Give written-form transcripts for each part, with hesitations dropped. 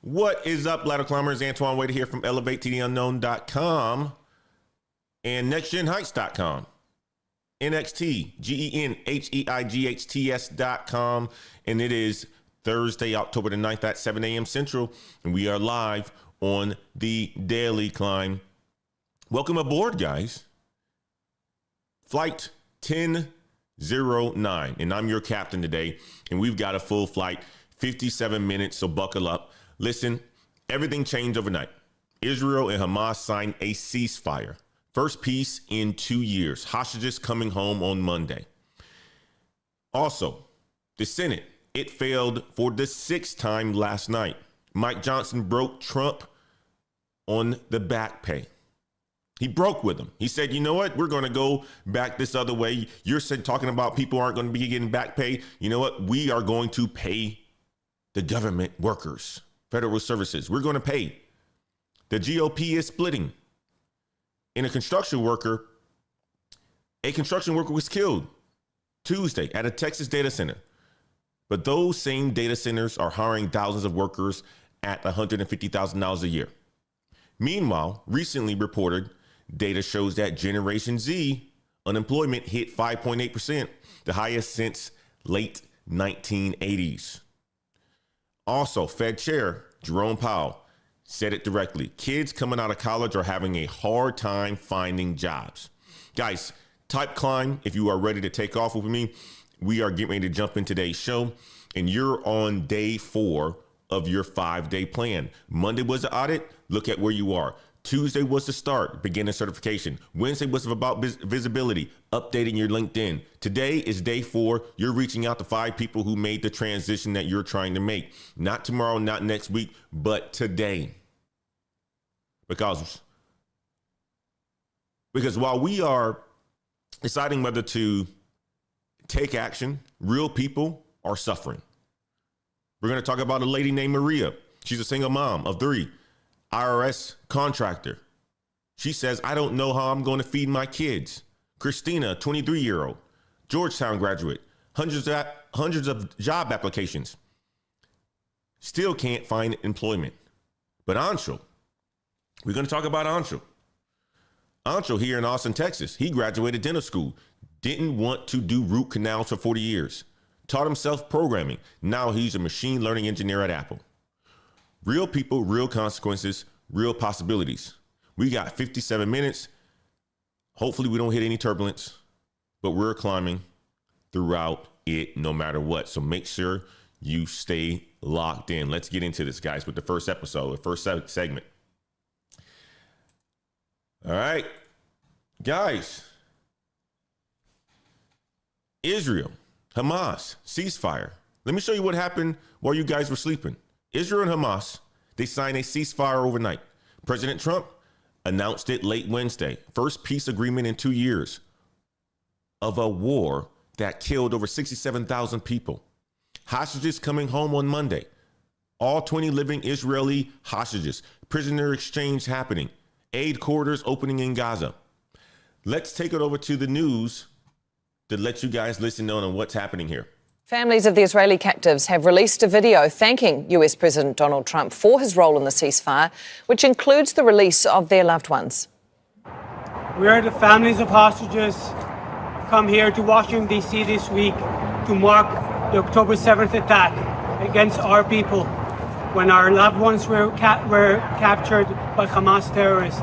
What is up, ladder climbers? Antoine Wader here from elevatetounknown.com and nextgenheights.com. NXTGENHEIGHTS.com. And it is Thursday, October the 9th at 7 a.m. Central. And we are live on the Daily Climb. Welcome aboard, guys. Flight 1009. And I'm your captain today. And we've got a full flight, 57 minutes. So buckle up. Listen, everything changed overnight. Israel and Hamas signed a ceasefire. First peace in 2 years. Hostages coming home on Monday. Also, the Senate, it failed for the sixth time last night. Mike Johnson broke Trump on the back pay. He broke with him. He said, you know what? We're going to go back this other way. You're talking about people aren't going to be getting back pay. You know what? We are going to pay the government workers, federal services. We're going to pay. The GOP is splitting. And a construction worker was killed Tuesday at a Texas data center. But those same data centers are hiring thousands of workers at $150,000 a year. Meanwhile, recently reported data shows that Generation Z unemployment hit 5.8%, the highest since late 1980s. Also, Fed Chair Jerome Powell said it directly. Kids coming out of college are having a hard time finding jobs. Guys, type climb if you are ready to take off with me. We are getting ready to jump in today's show, and you're on day 4 of your 5-day plan. Monday was the audit. Look at where you are. Tuesday was the start, beginning certification. Wednesday was about visibility, updating your LinkedIn. Today is day 4. You're reaching out to 5 people who made the transition that you're trying to make. Not tomorrow, not next week, but today. Because while we are deciding whether to take action, real people are suffering. We're going to talk about a lady named Maria. She's a single mom of 3. IRS contractor. She says, I don't know how I'm going to feed my kids. Christina, 23-year-old, Georgetown graduate, hundreds of job applications. Still can't find employment. But Anshul, we're going to talk about Anshul. Anshul here in Austin, Texas. He graduated dental school. Didn't want to do root canals for 40 years. Taught himself programming. Now he's a machine learning engineer at Apple. Real people, real consequences, real possibilities. We got 57 minutes. Hopefully we don't hit any turbulence, but we're climbing throughout it no matter what. So make sure you stay locked in. Let's get into this, guys, with the first episode, the first segment. All right, guys. Israel, Hamas, ceasefire. Let me show you what happened while you guys were sleeping. Israel and Hamas, they signed a ceasefire overnight. President Trump announced it late Wednesday. First peace agreement in 2 years of a war that killed over 67,000 people. Hostages coming home on Monday. All 20 living Israeli hostages. Prisoner exchange happening. Aid corridors opening in Gaza. Let's take it over to the news to let you guys listen on what's happening here. Families of the Israeli captives have released a video thanking US President Donald Trump for his role in the ceasefire, which includes the release of their loved ones. We are the families of hostages come here to Washington, D.C. this week to mark the October 7th attack against our people when our loved ones were captured by Hamas terrorists.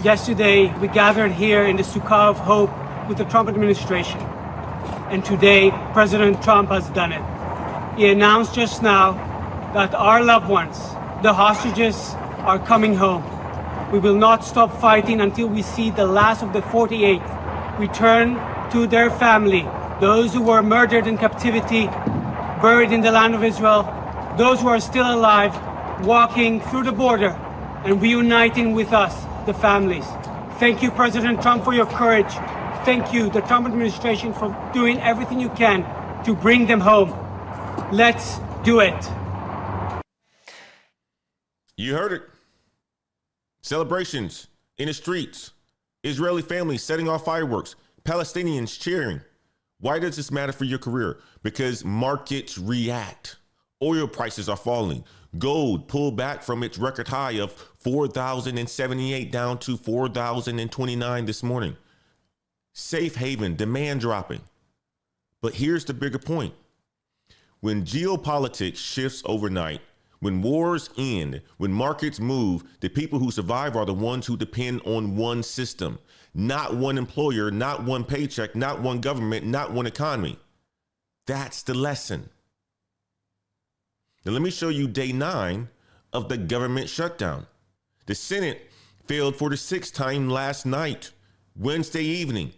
Yesterday, we gathered here in the Sukkah of Hope with the Trump administration. And today, President Trump has done it. He announced just now that our loved ones, the hostages, are coming home. We will not stop fighting until we see the last of the 48 return to their family, those who were murdered in captivity, buried in the land of Israel, those who are still alive, walking through the border and reuniting with us, the families. Thank you, President Trump, for your courage. Thank you, the Trump administration, for doing everything you can to bring them home. Let's do it. You heard it. Celebrations in the streets. Israeli families setting off fireworks. Palestinians cheering. Why does this matter for your career? Because markets react. Oil prices are falling. Gold pulled back from its record high of 4,078 down to 4,029 this morning. Safe haven, demand dropping. But here's the bigger point. When geopolitics shifts overnight, when wars end, when markets move, the people who survive are the ones who depend on one system, not one employer, not one paycheck, not one government, not one economy. That's the lesson. Now, let me show you day 9 of the government shutdown. The Senate failed for the 6th time last night, Wednesday evening.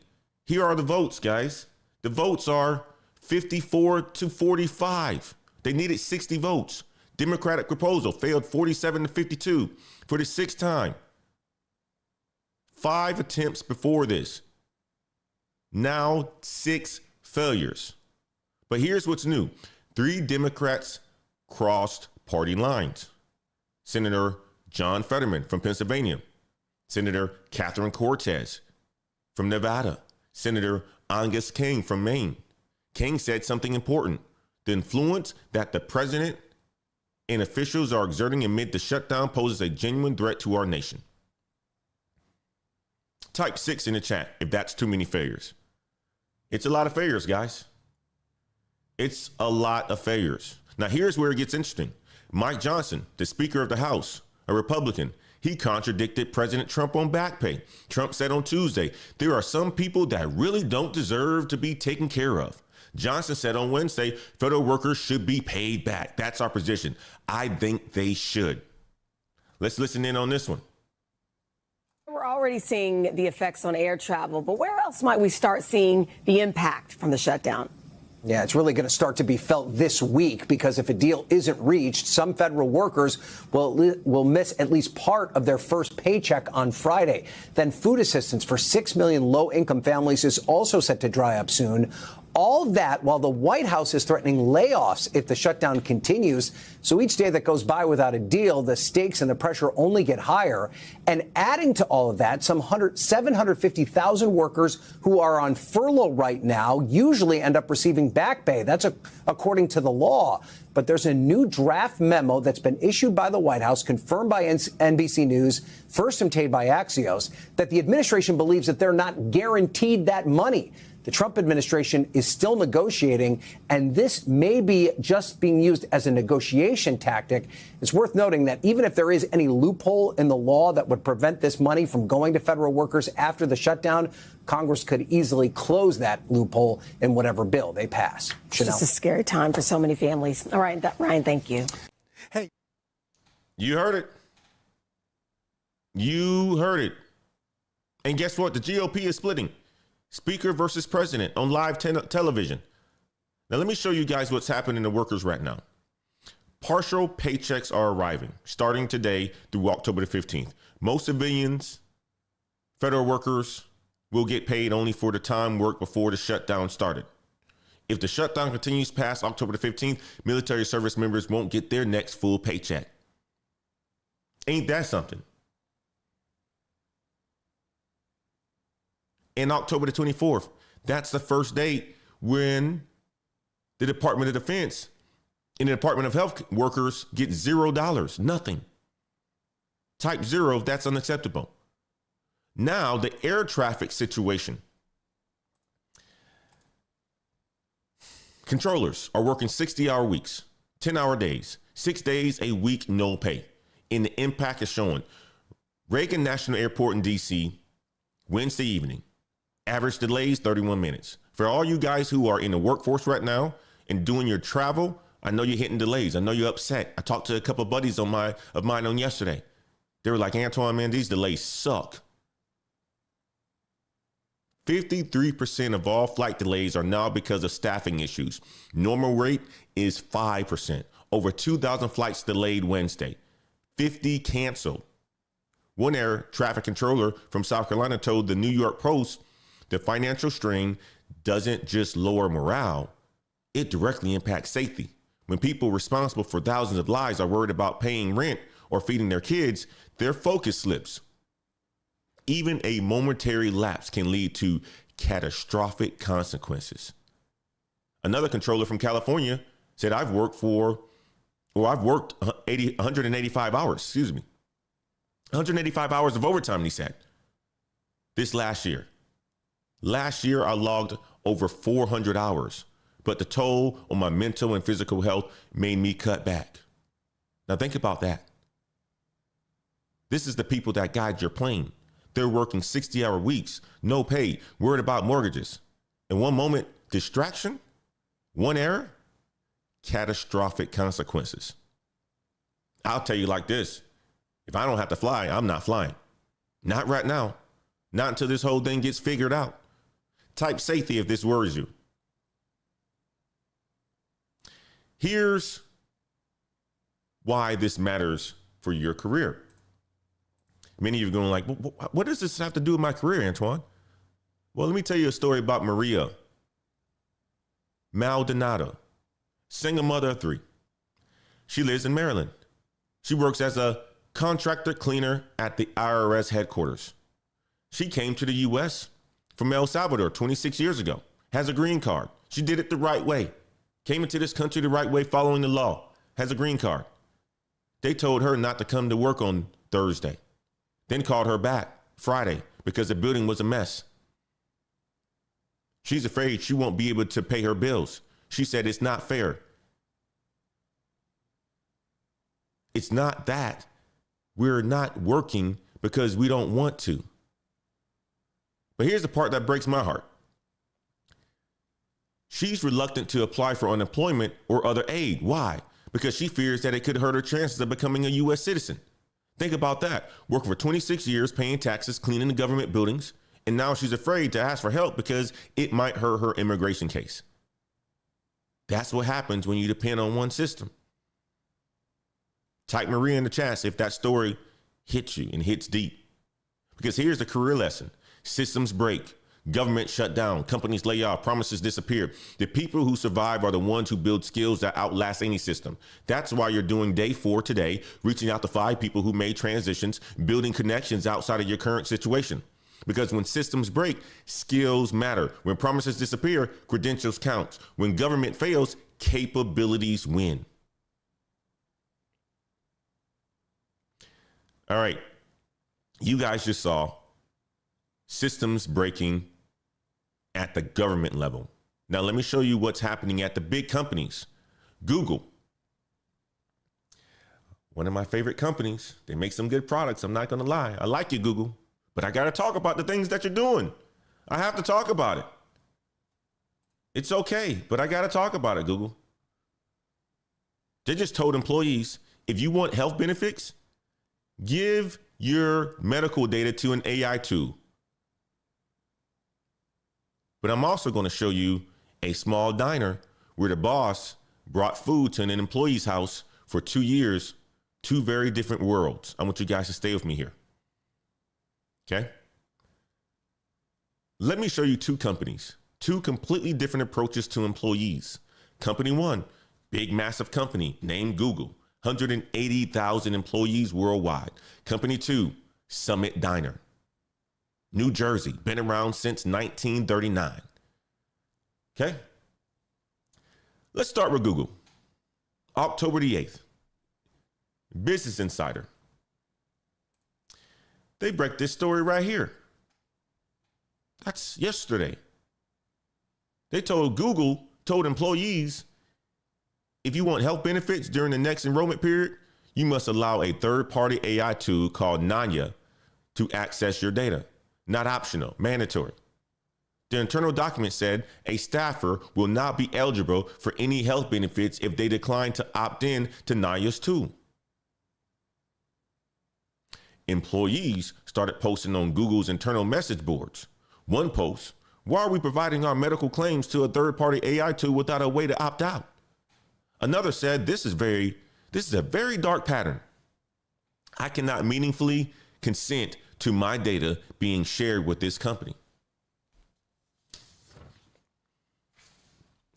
Here are the votes, guys. The votes are 54 to 45. They needed 60 votes. Democratic proposal failed 47 to 52 for the 6th time. 5 attempts before this. Now 6 failures. But here's what's new. 3 Democrats crossed party lines. Senator John Fetterman from Pennsylvania. Senator Catherine Cortez from Nevada. Senator Angus King from Maine. King said something important. The influence that the president and officials are exerting amid the shutdown poses a genuine threat to our nation. Type 6 in the chat if that's too many failures. It's a lot of failures, guys. It's a lot of failures. Now, here's where it gets interesting. Mike Johnson, the Speaker of the House, a Republican, he contradicted President Trump on back pay. Trump said on Tuesday, there are some people that really don't deserve to be taken care of. Johnson said on Wednesday, federal workers should be paid back. That's our position. I think they should. Let's listen in on this one. We're already seeing the effects on air travel, but where else might we start seeing the impact from the shutdown? Yeah, it's really going to start to be felt this week because if a deal isn't reached, some federal workers will miss at least part of their first paycheck on Friday. Then food assistance for 6 million low-income families is also set to dry up soon. All of that while the White House is threatening layoffs if the shutdown continues. So each day that goes by without a deal, the stakes and the pressure only get higher. And adding to all of that, some 750,000 workers who are on furlough right now usually end up receiving back pay. That's according to the law. But there's a new draft memo that's been issued by the White House, confirmed by NBC News, first obtained by Axios, that the administration believes that they're not guaranteed that money. The Trump administration is still negotiating, and this may be just being used as a negotiation tactic. It's worth noting that even if there is any loophole in the law that would prevent this money from going to federal workers after the shutdown, Congress could easily close that loophole in whatever bill they pass. It's just a scary time for so many families. All right, Ryan, thank you. Hey, you heard it. You heard it. And guess what? The GOP is splitting. Speaker versus president on live television. Now, let me show you guys what's happening to workers right now. Partial paychecks are arriving starting today through October the 15th. Most civilians, federal workers will get paid only for the time worked before the shutdown started. If the shutdown continues past October the 15th, military service members won't get their next full paycheck. Ain't that something? And October the 24th, that's the first date when the Department of Defense and the Department of Health workers get $0, nothing. Type 0 if that's unacceptable. Now, the air traffic situation. Controllers are working 60-hour weeks, 10-hour days, 6 days a week, no pay. And the impact is showing. Reagan National Airport in D.C., Wednesday evening. Average delays, 31 minutes. For all you guys who are in the workforce right now and doing your travel, I know you're hitting delays. I know you're upset. I talked to a couple of buddies of mine on yesterday. They were like, Antoine, man, these delays suck. 53% of all flight delays are now because of staffing issues. Normal rate is 5%. Over 2,000 flights delayed Wednesday. 50 canceled. One air traffic controller from South Carolina told the New York Post the financial strain doesn't just lower morale, it directly impacts safety. When people responsible for thousands of lives are worried about paying rent or feeding their kids, their focus slips. Even a momentary lapse can lead to catastrophic consequences. Another controller from California said, I've worked for Well, I've worked 185 hours, 185 hours of overtime, he said, this last year. Last year, I logged over 400 hours, but the toll on my mental and physical health made me cut back. Now think about that. This is the people that guide your plane. They're working 60-hour weeks, no pay, worried about mortgages. In one moment, distraction, one error, catastrophic consequences. I'll tell you like this. If I don't have to fly, I'm not flying. Not right now. Not until this whole thing gets figured out. Type safety if this worries you. Here's why this matters for your career. Many of you are going like, what does this have to do with my career, Antoine? Well, let me tell you a story about Maria Maldonado, single mother of 3. She lives in Maryland. She works as a contractor cleaner at the IRS headquarters. She came to the U.S. from El Salvador 26 years ago, has a green card. She did it the right way. Came into this country the right way, following the law, has a green card. They told her not to come to work on Thursday, then called her back Friday because the building was a mess. She's afraid she won't be able to pay her bills. She said it's not fair. It's not that we're not working because we don't want to. But here's the part that breaks my heart. She's reluctant to apply for unemployment or other aid. Why? Because she fears that it could hurt her chances of becoming a U.S. citizen. Think about that. Working for 26 years, paying taxes, cleaning the government buildings, and now she's afraid to ask for help because it might hurt her immigration case. That's what happens when you depend on one system. Type Maria in the chat if that story hits you and hits deep. Because here's the career lesson. Systems break. Government shut down. Companies lay off. Promises disappear. The people who survive are the ones who build skills that outlast any system. That's why you're doing day 4 today, reaching out to 5 people who made transitions, building connections outside of your current situation. Because when systems break, skills matter. When promises disappear, credentials count. When government fails, capabilities win. All right. You guys just saw systems breaking at the government level. Now, let me show you what's happening at the big companies. Google, one of my favorite companies. They make some good products. I'm not going to lie. I like you, Google, but I got to talk about the things that you're doing. I have to talk about it. It's okay, but I got to talk about it, Google. They just told employees, if you want health benefits, give your medical data to an AI tool. But I'm also going to show you a small diner where the boss brought food to an employee's house for 2 years, 2 very different worlds. I want you guys to stay with me here. Okay? Let me show you 2 companies, 2 completely different approaches to employees. Company 1, big, massive company named Google, 180,000 employees worldwide. Company 2, Summit Diner, New Jersey, been around since 1939. Okay? Let's start with Google. October the 8th, Business Insider. They break this story right here. That's yesterday. They told employees, if you want health benefits during the next enrollment period, you must allow a third-party AI tool called Nanya to access your data. Not optional, mandatory. The internal document said a staffer will not be eligible for any health benefits if they decline to opt in to Nanya's tool. Employees started posting on Google's internal message boards. One post, why are we providing our medical claims to a third-party AI tool without a way to opt out? Another said, this is a very dark pattern. I cannot meaningfully consent to my data being shared with this company.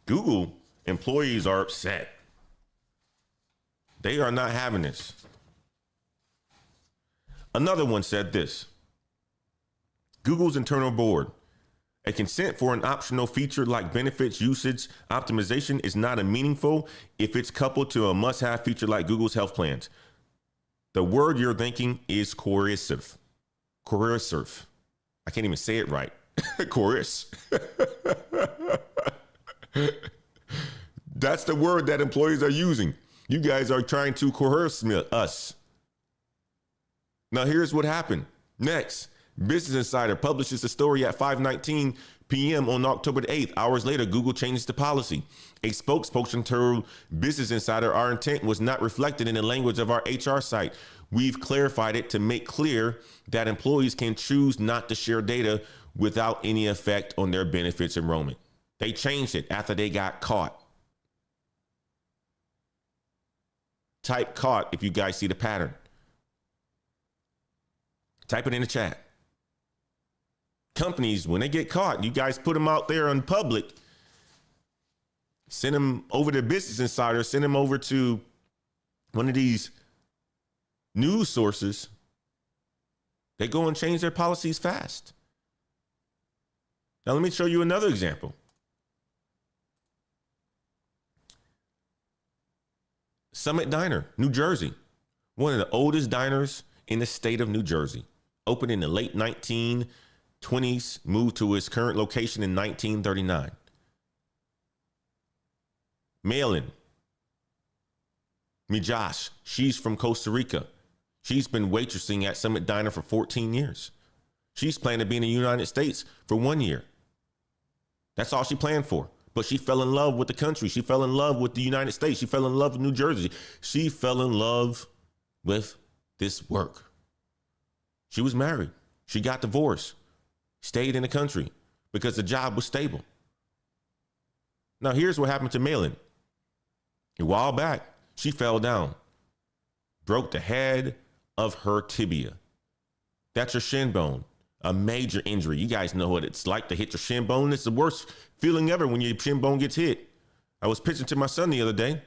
Google employees are upset. They are not having this. Another one said this. Google's internal board. A consent for an optional feature like benefits usage optimization is not a meaningful if it's coupled to a must-have feature like Google's health plans. The word you're thinking is coercive. Coercive. I can't even say it right. Coerce. That's the word that employees are using. You guys are trying to coerce us. Now, here's what happened. Next, Business Insider publishes the story at 5:19 p.m. on October the 8th. Hours later, Google changed the policy. A spokesperson told Business Insider, our intent was not reflected in the language of our HR site. We've clarified it to make clear that employees can choose not to share data without any effect on their benefits enrollment. They changed it after they got caught. Type caught if you guys see the pattern. Type it in the chat. Companies, when they get caught, you guys put them out there in public, send them over to Business Insider, send them over to one of these news sources. They go and change their policies fast. Now, let me show you another example. Summit Diner, New Jersey, one of the oldest diners in the state of New Jersey, opened in the late 1920s, moved to its current location in 1939. Malin Mijash, she's from Costa Rica. She's been waitressing at Summit Diner for 14 years. She's planned to be in the United States for 1 year. That's all she planned for. But she fell in love with the country. She fell in love with the United States. She fell in love with New Jersey. She fell in love with this work. She was married. She got divorced, stayed in the country because the job was stable. Now, here's what happened to Malin. A while back, she fell down, broke the head of her tibia. That's your shin bone, a major injury. You guys know what it's like to hit your shin bone. It's the worst feeling ever when your shin bone gets hit. I was pitching to my son the other day,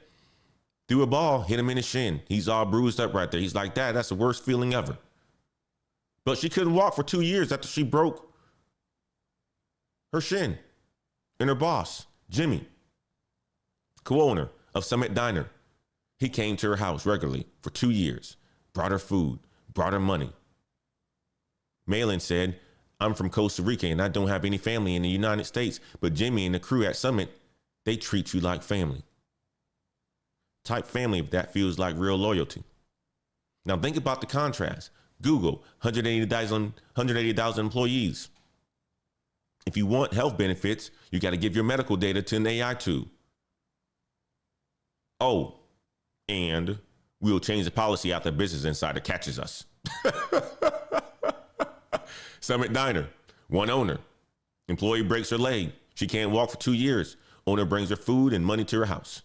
threw a ball, hit him in his shin. He's all bruised up right there. He's like, Dad, that's the worst feeling ever. But she couldn't walk for 2 years after she broke her shin. And her boss, Jimmy, co-owner of Summit Diner, he came to her house regularly for 2 years, brought her food, brought her money. Malin said, I'm from Costa Rica and I don't have any family in the United States, but Jimmy and the crew at Summit, they treat you like family. Type family if that feels like real loyalty. Now think about the contrast. Google, 180,000 employees. If you want health benefits, you got to give your medical data to an AI tool. Oh, and we'll change the policy after Business Insider catches us. Summit Diner, one owner. Employee breaks her leg. She can't walk for 2 years. Owner brings her food and money to her house.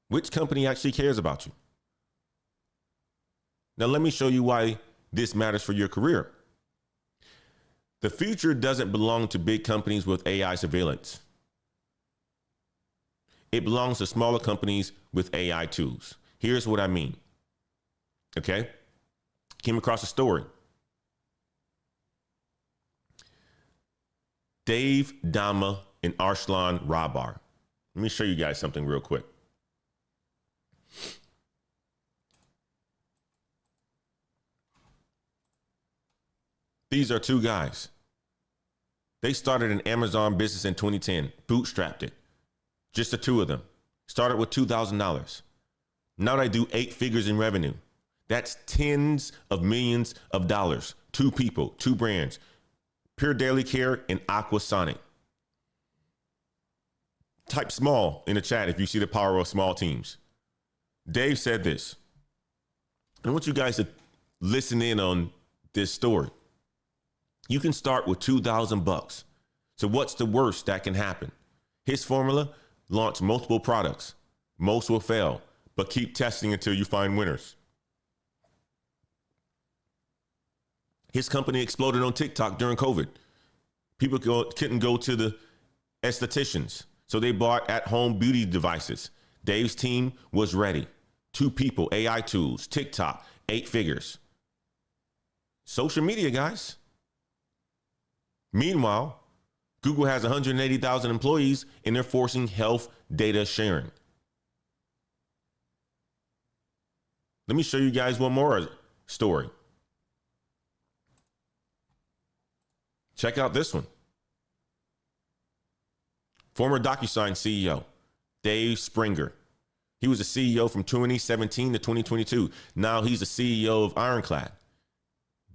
Which company actually cares about you? Now, let me show you why this matters for your career. The future doesn't belong to big companies with AI surveillance. It belongs to smaller companies with AI tools. Here's what I mean. Okay? Came across a story. Dave Dama and Arslan Rabar. Let me show you guys something real quick. These are two guys. They started an Amazon business in 2010, bootstrapped it. Just the two of them. Started with $2,000. Now they do 8 figures in revenue. That's tens of millions of dollars. 2 people, 2 brands, Pure Daily Care and Aquasonic. Type small in the chat if you see the power of small teams. Dave said this. I want you guys to listen in on this story. You can start with $2,000. So what's the worst that can happen? His formula, launch multiple products. Most will fail, but keep testing until you find winners. His company exploded on TikTok during COVID. People couldn't go to the estheticians, so they bought at-home beauty devices. Dave's team was ready. 2 people, AI tools, TikTok, 8 figures. Social media, guys. Meanwhile, Google has 180,000 employees and they're forcing health data sharing. Let me show you guys one more story. Check out this one. Former DocuSign CEO, Dave Springer. He was a CEO from 2017 to 2022. Now he's the CEO of Ironclad.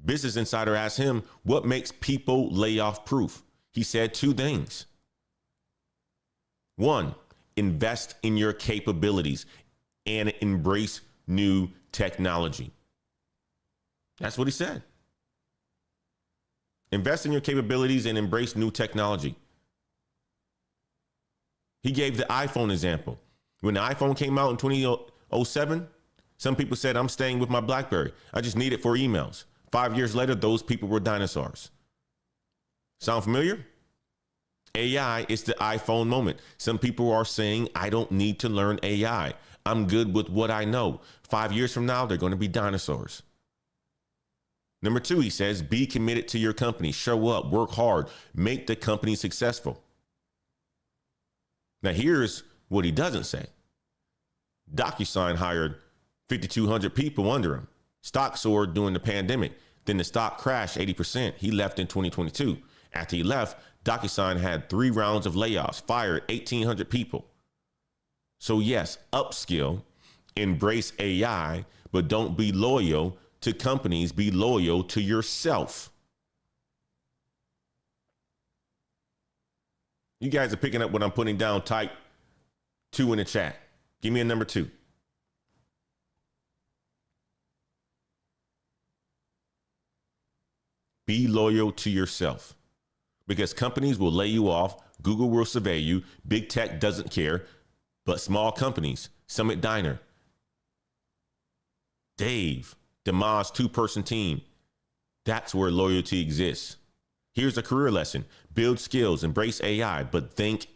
Business Insider asked him, what makes people layoff proof? He said two things. One, invest in your capabilities and embrace new technology. That's what he said. Invest in your capabilities and embrace new technology. He gave the iPhone example. When the iPhone came out in 2007, some people said, I'm staying with my BlackBerry. I just need it for emails. 5 years later, those people were dinosaurs. Sound familiar? AI is the iPhone moment. Some people are saying, I don't need to learn AI. I'm good with what I know. 5 years from now, they're going to be dinosaurs. Number two, he says, be committed to your company. Show up, work hard, make the company successful. Now, here's what he doesn't say. DocuSign hired 5,200 people under him. Stock soared during the pandemic. Then the stock crashed 80%. He left in 2022. After he left, DocuSign had 3 rounds of layoffs, fired 1,800 people. So yes, upskill, embrace AI, but don't be loyal to companies. Be loyal to yourself. You guys are picking up what I'm putting down. Type 2 in the chat. Give me a number 2. Be loyal to yourself, because companies will lay you off. Google will survey you. Big tech doesn't care, but small companies, Summit Diner, Dave, DeMoss 2-person team. That's where loyalty exists. Here's a career lesson. Build skills, embrace AI, but think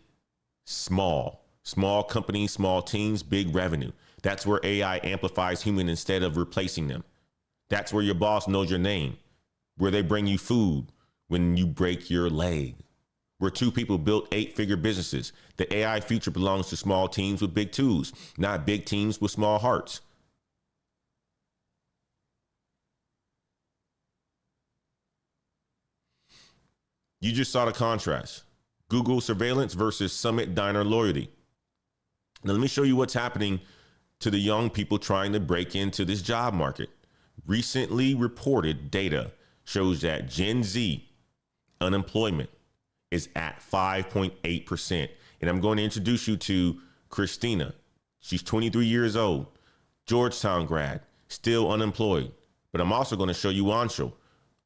small. Small companies, small teams, big revenue. That's where AI amplifies human instead of replacing them. That's where your boss knows your name, where they bring you food when you break your leg, where 2 people built 8-figure businesses. The AI future belongs to small teams with big tools, not big teams with small hearts. You just saw the contrast. Google surveillance versus Summit Diner loyalty. Now, let me show you what's happening to the young people trying to break into this job market. Recently reported data shows that Gen Z unemployment is at 5.8%. And I'm going to introduce you to Christina. She's 23 years old, Georgetown grad, still unemployed. But I'm also going to show you Anshul,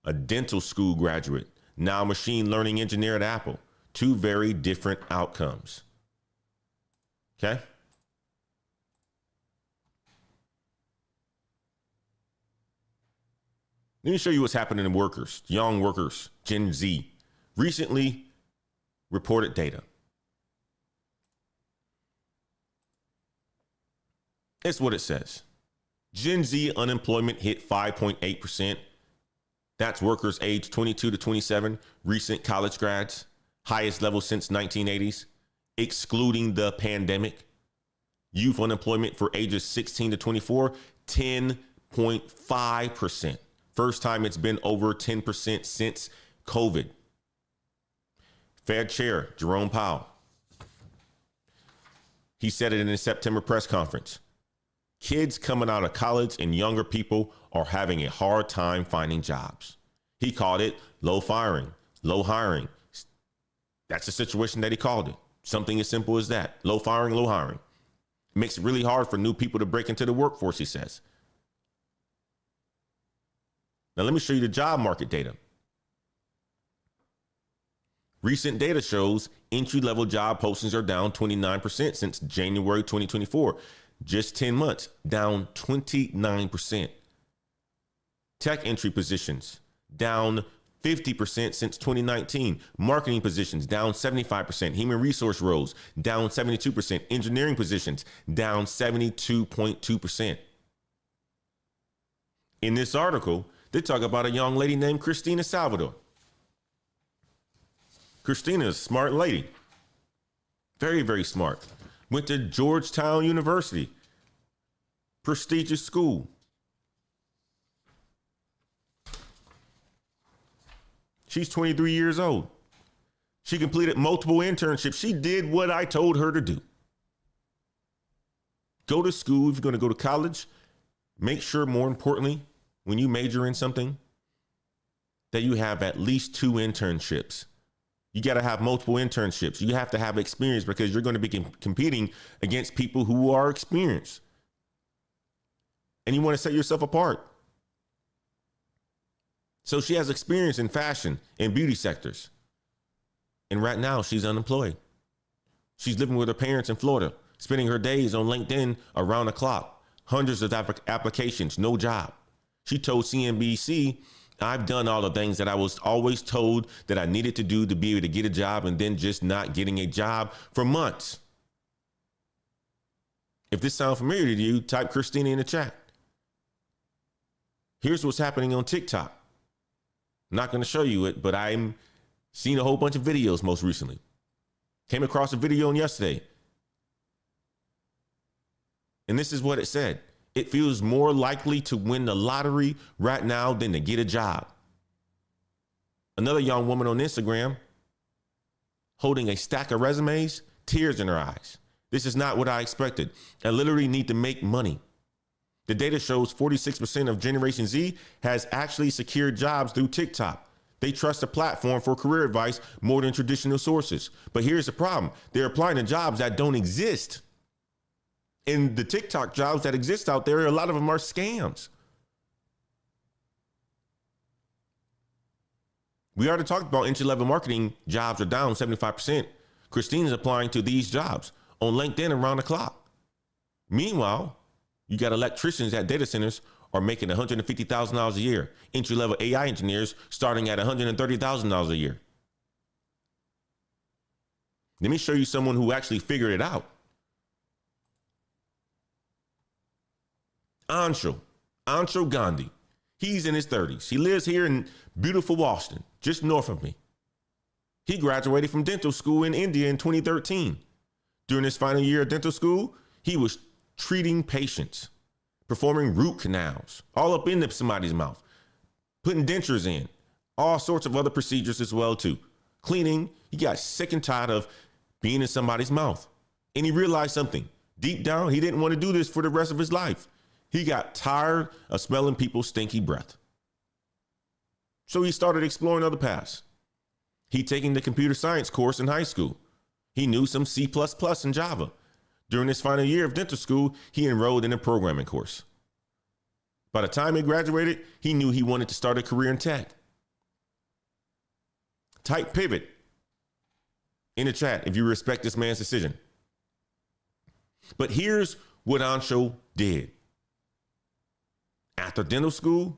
a dental school graduate, now machine learning engineer at Apple. 2 very different outcomes. Okay? Let me show you what's happening to workers, young workers, Gen Z. Recently reported data. It's what it says. Gen Z unemployment hit 5.8%. That's workers aged 22 to 27, recent college grads, highest level since 1980s, excluding the pandemic. Youth unemployment for ages 16 to 24, 10.5%. First time it's been over 10% since COVID. Fed Chair Jerome Powell, he said it in his September press conference. Kids coming out of college and younger people are having a hard time finding jobs. He called it low firing, low hiring. That's the situation that he called it. Something as simple as that. Low firing, low hiring. It makes it really hard for new people to break into the workforce, he says. Now, let me show you the job market data. Recent data shows entry-level job postings are down 29% since January 2024. Just 10 months, down 29%. Tech entry positions, down 50% since 2019. Marketing positions, down 75%. Human resource roles, down 72%. Engineering positions, down 72.2%. In this article, they talk about a young lady named Christina Salvador. Christina is a smart lady. Very, very smart. Went to Georgetown University. Prestigious school. She's 23 years old. She completed multiple internships. She did what I told her to do. Go to school if you're going to go to college. Make sure, more importantly, when you major in something, that you have at least 2 internships. You got to have multiple internships. You have to have experience because you're going to be competing against people who are experienced. And you want to set yourself apart. So she has experience in fashion and beauty sectors. And right now she's unemployed. She's living with her parents in Florida, spending her days on LinkedIn around the clock. Hundreds of applications, no job. She told CNBC, I've done all the things that I was always told that I needed to do to be able to get a job, and then just not getting a job for months. If this sounds familiar to you, type Christina in the chat. Here's what's happening on TikTok. I'm not going to show you it, but I'm seeing a whole bunch of videos most recently. Came across a video on yesterday. And this is what it said. It feels more likely to win the lottery right now than to get a job. Another young woman on Instagram holding a stack of resumes, tears in her eyes. This is not what I expected. I literally need to make money. The data shows 46% of Generation Z has actually secured jobs through TikTok. They trust the platform for career advice more than traditional sources. But here's the problem. They're applying to jobs that don't exist. And the TikTok jobs that exist out there, a lot of them are scams. We already talked about entry-level marketing jobs are down 75%. Christina's applying to these jobs on LinkedIn around the clock. Meanwhile, you got electricians at data centers are making $150,000 a year. Entry-level AI engineers starting at $130,000 a year. Let me show you someone who actually figured it out. Anshul Gandhi. He's in his 30s. He lives here in beautiful Boston, just north of me. He graduated from dental school in India in 2013. During his final year of dental school, he was treating patients, performing root canals, all up into somebody's mouth, putting dentures in, all sorts of other procedures as well too. Cleaning. He got sick and tired of being in somebody's mouth. And he realized something. Deep down, he didn't want to do this for the rest of his life. He got tired of smelling people's stinky breath. So he started exploring other paths. He'd taken the computer science course in high school. He knew some C++ and Java. During his final year of dental school, he enrolled in a programming course. By the time he graduated, he knew he wanted to start a career in tech. Type pivot in the chat if you respect this man's decision. But here's what Anshul did. After dental school,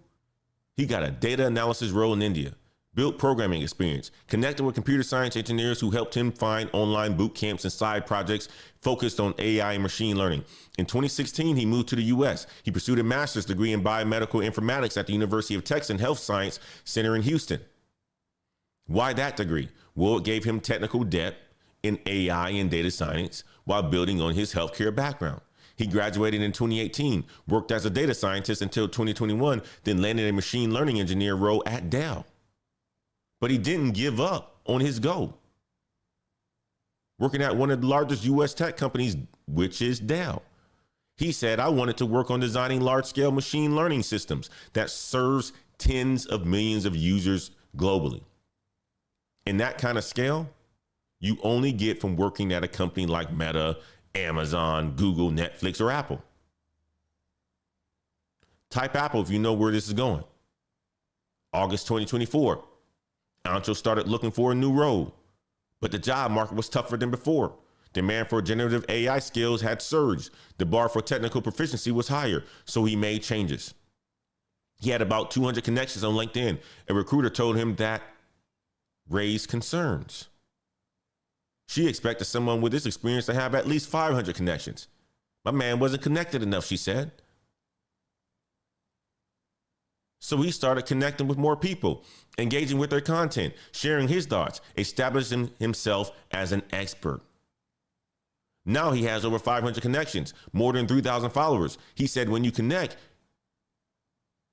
he got a data analysis role in India, built programming experience, connected with computer science engineers who helped him find online boot camps and side projects focused on AI and machine learning. In 2016, he moved to the US. He pursued a master's degree in biomedical informatics at the University of Texas Health Science Center in Houston. Why that degree? Well, it gave him technical depth in AI and data science while building on his healthcare background. He graduated in 2018, worked as a data scientist until 2021, then landed a machine learning engineer role at Dell. But he didn't give up on his goal. Working at one of the largest US tech companies, which is Dell. He said, I wanted to work on designing large-scale machine learning systems that serves tens of millions of users globally. And that kind of scale, you only get from working at a company like Meta, Amazon, Google, Netflix, or Apple. Type Apple if you know where this is going. August 2024, Anshul started looking for a new role, but the job market was tougher than before. Demand for generative AI skills had surged. The bar for technical proficiency was higher, so he made changes. He had about 200 connections on LinkedIn. A recruiter told him that raised concerns. She expected someone with this experience to have at least 500 connections. My man wasn't connected enough, she said. So he started connecting with more people, engaging with their content, sharing his thoughts, establishing himself as an expert. Now he has over 500 connections, more than 3,000 followers. He said, when you connect,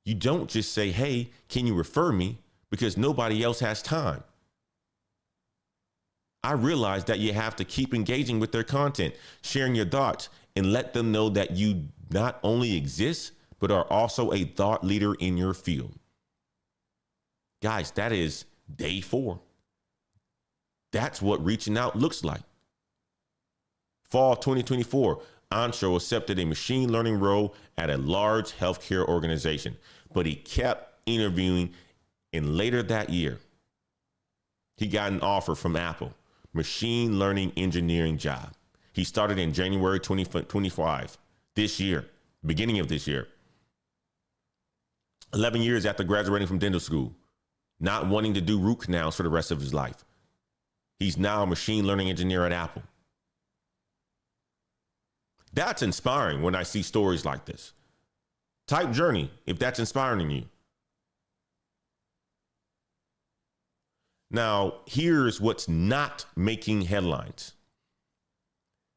you don't just say, hey, can you refer me? Because nobody else has time. I realized that you have to keep engaging with their content, sharing your thoughts, and let them know that you not only exist, but are also a thought leader in your field. Guys, that is day 4. That's what reaching out looks like. Fall 2024, Anshul accepted a machine learning role at a large healthcare organization, but he kept interviewing, and later that year, he got an offer from Apple, machine learning engineering job. He started in January 2025, this year, beginning of this year. 11 years after graduating from dental school, not wanting to do root canals for the rest of his life. He's now a machine learning engineer at Apple. That's inspiring when I see stories like this. Type journey if that's inspiring you. Now, here's what's not making headlines.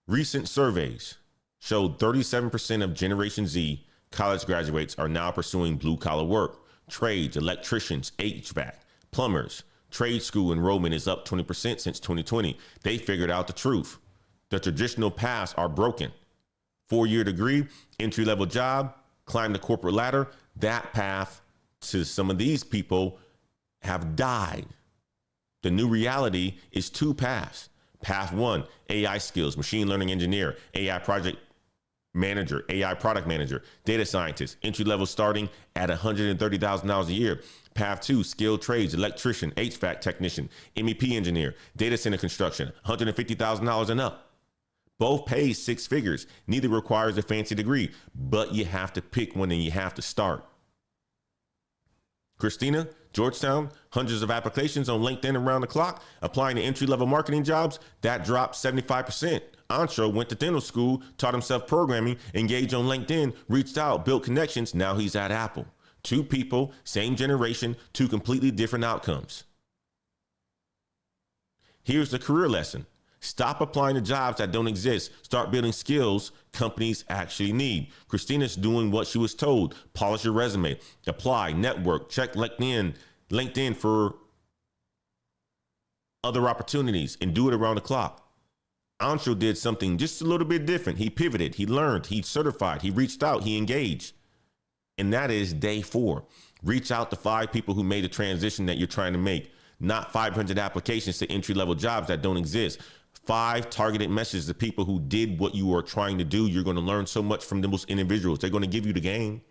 Recent surveys showed 37% of Generation Z college graduates are now pursuing blue-collar work. Trades, electricians, HVAC, plumbers. Trade school enrollment is up 20% since 2020. They figured out the truth. The traditional paths are broken. 4-year degree, entry-level job, climb the corporate ladder. That path to some of these people have died. The new reality is 2 paths. Path 1, AI skills, machine learning engineer, AI project manager, AI product manager, data scientist, entry level starting at $130,000 a year. Path 2, skilled trades, electrician, HVAC technician, MEP engineer, data center construction, $150,000 and up. Both pay 6 figures. Neither requires a fancy degree, but you have to pick one and you have to start. Christina, Georgetown, hundreds of applications on LinkedIn around the clock, applying to entry-level marketing jobs. That dropped 75%. Anshul went to dental school, taught himself programming, engaged on LinkedIn, reached out, built connections. Now he's at Apple. 2 people, same generation, 2 completely different outcomes. Here's the career lesson. Stop applying to jobs that don't exist. Start building skills companies actually need. Christina's doing what she was told. Polish your resume, apply, network, check LinkedIn for other opportunities, and do it around the clock. Anshul did something just a little bit different. He pivoted, he learned, he certified, he reached out, he engaged. And that is day 4. Reach out to 5 people who made the transition that you're trying to make, not 500 applications to entry-level jobs that don't exist. 5 targeted messages to people who did what you are trying to do. You're going to learn so much from those individuals. They're going to give you the game.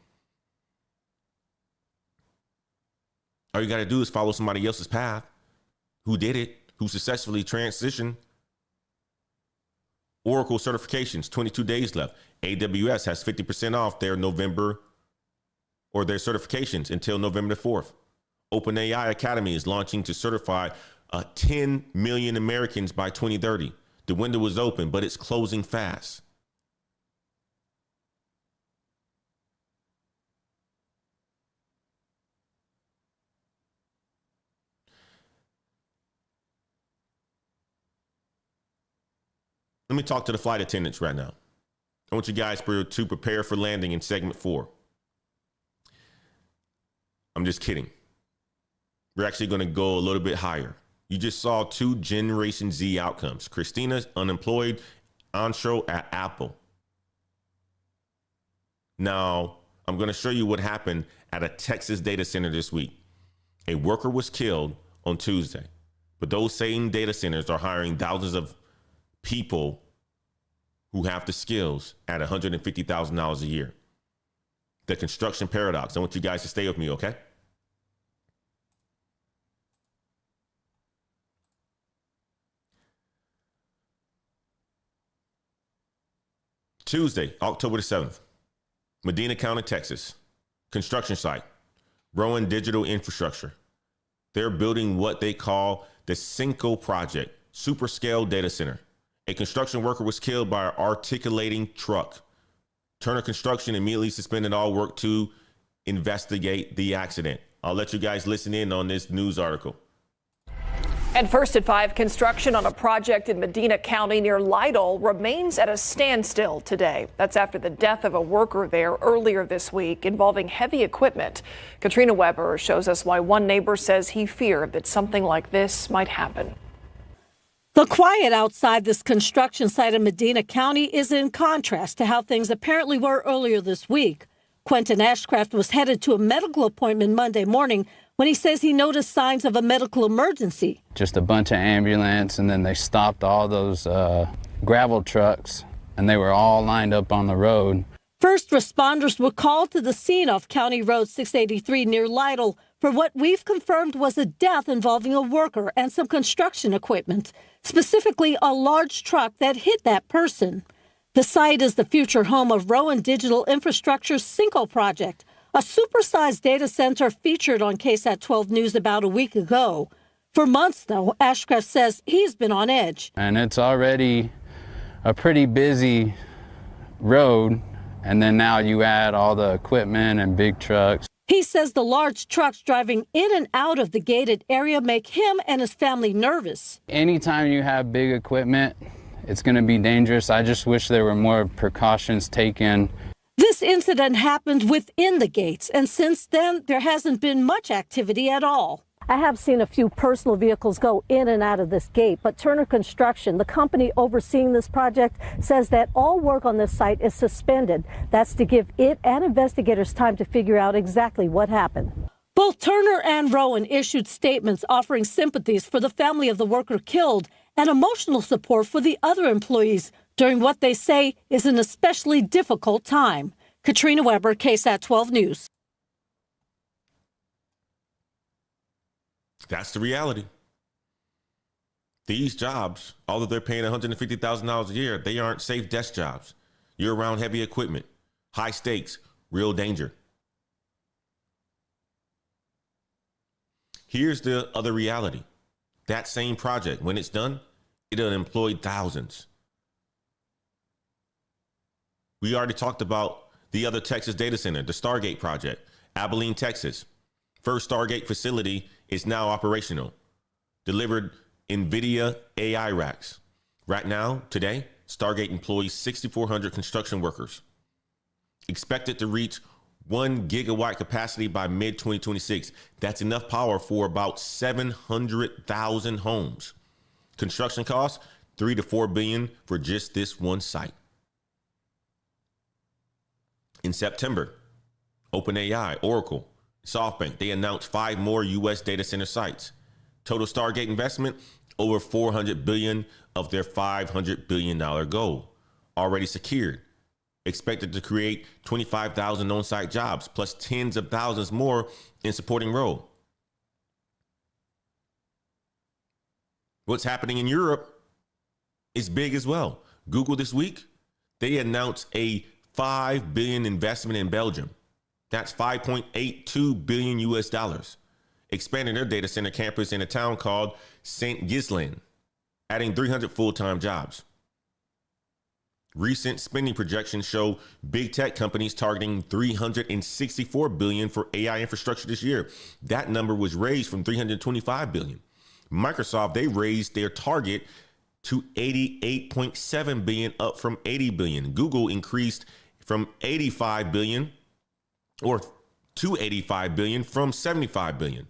All you got to do is follow somebody else's path who did it, who successfully transitioned. Oracle certifications, 22 days left. AWS has 50% off their November or their certifications until November the 4th. OpenAI Academy is launching to certify 10 million Americans by 2030. The window is open, but it's closing fast. Let me talk to the flight attendants right now. I want you guys to prepare for landing in segment 4. I'm just kidding. We're actually going to go a little bit higher. You just saw 2 Generation Z outcomes. Christina's unemployed, Anshul at Apple. Now, I'm going to show you what happened at a Texas data center this week. A worker was killed on Tuesday, but those same data centers are hiring thousands of people who have the skills at $150,000 a year. The construction paradox. I want you guys to stay with me, okay? Tuesday, October the 7th, Medina County, Texas, construction site, Rowan Digital Infrastructure. They're building what they call the Cinco Project, super scale data center. A construction worker was killed by an articulating truck. Turner Construction immediately suspended all work to investigate the accident. I'll let you guys listen in on this news article. And first at 5, construction on a project in Medina County near Lytle remains at a standstill today. That's after the death of a worker there earlier this week involving heavy equipment. Katrina Weber shows us why one neighbor says he feared that something like this might happen. The quiet outside this construction site in Medina County is in contrast to how things apparently were earlier this week. Quentin Ashcraft was headed to a medical appointment Monday morning when he says he noticed signs of a medical emergency. Just a bunch of ambulance, and then they stopped all those gravel trucks, and they were all lined up on the road. First responders were called to the scene off County Road 683 near Lytle for what we've confirmed was a death involving a worker and some construction equipment, specifically a large truck that hit that person. The site is the future home of Rowan Digital Infrastructure's Cinco project, a supersized data center featured on KSAT 12 News about a week ago. For months, though, Ashcraft says he's been on edge. And it's already a pretty busy road, and then now you add all the equipment and big trucks. He says the large trucks driving in and out of the gated area make him and his family nervous. Anytime you have big equipment, it's going to be dangerous. I just wish there were more precautions taken. This incident happened within the gates, and since then, there hasn't been much activity at all. I have seen a few personal vehicles go in and out of this gate, but Turner Construction, the company overseeing this project, says that all work on this site is suspended. That's to give it and investigators time to figure out exactly what happened. Both Turner and Rowan issued statements offering sympathies for the family of the worker killed and emotional support for the other employees during what they say is an especially difficult time. Katrina Weber, KSAT 12 News. That's the reality. These jobs, although they're paying $150,000 a year, they aren't safe desk jobs. You're around heavy equipment, high stakes, real danger. Here's the other reality. That same project, when it's done, it'll employ thousands. We already talked about the other Texas data center, the Stargate project, Abilene, Texas. First Stargate facility is now operational. Delivered NVIDIA AI racks. Right now, today, Stargate employs 6,400 construction workers. Expected to reach 1 gigawatt capacity by mid-2026. That's enough power for about 700,000 homes. Construction costs, $3 to $4 billion for just this one site. In September, OpenAI, Oracle, SoftBank, they announced 5 more U.S. data center sites. Total Stargate investment, over $400 billion of their $500 billion goal. Already secured. Expected to create 25,000 on-site jobs, plus tens of thousands more in supporting role. What's happening in Europe is big as well. Google this week, they announced a $5 billion investment in Belgium. That's 5.82 billion US dollars. Expanding their data center campus in a town called St. Ghislain, adding 300 full-time jobs. Recent spending projections show big tech companies targeting $364 billion for AI infrastructure this year. That number was raised from $325 billion. Microsoft, they raised their target to $88.7 billion, up from $80 billion. Google increased from $85 billion or to $85 billion from $75 billion.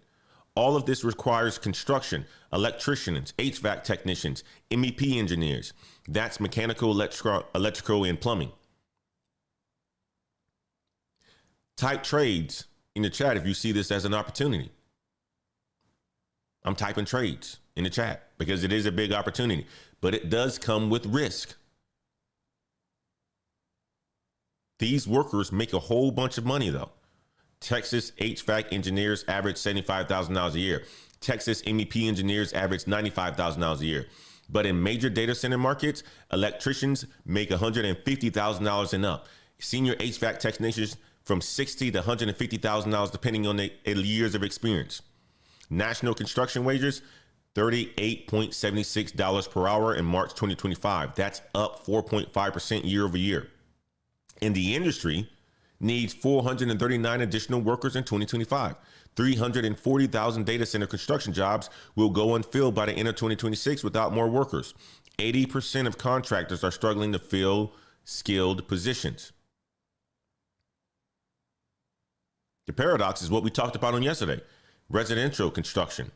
All of this requires construction, electricians, HVAC technicians, MEP engineers. That's mechanical, electrical, and plumbing. Type trades in the chat if you see this as an opportunity. I'm typing trades in the chat because it is a big opportunity, but it does come with risk. These workers make a whole bunch of money, though. Texas HVAC engineers average $75,000 a year. Texas MEP engineers average $95,000 a year. But in major data center markets, electricians make $150,000 and up. Senior HVAC technicians from $60,000 to $150,000, depending on the years of experience. National construction wages, $38.76 per hour in March 2025. That's up 4.5% year over year. In the industry, needs 439 additional workers in 2025. 340,000 data center construction jobs will go unfilled by the end of 2026 without more workers. 80% of contractors are struggling to fill skilled positions. The paradox is what we talked about on yesterday. Residential construction,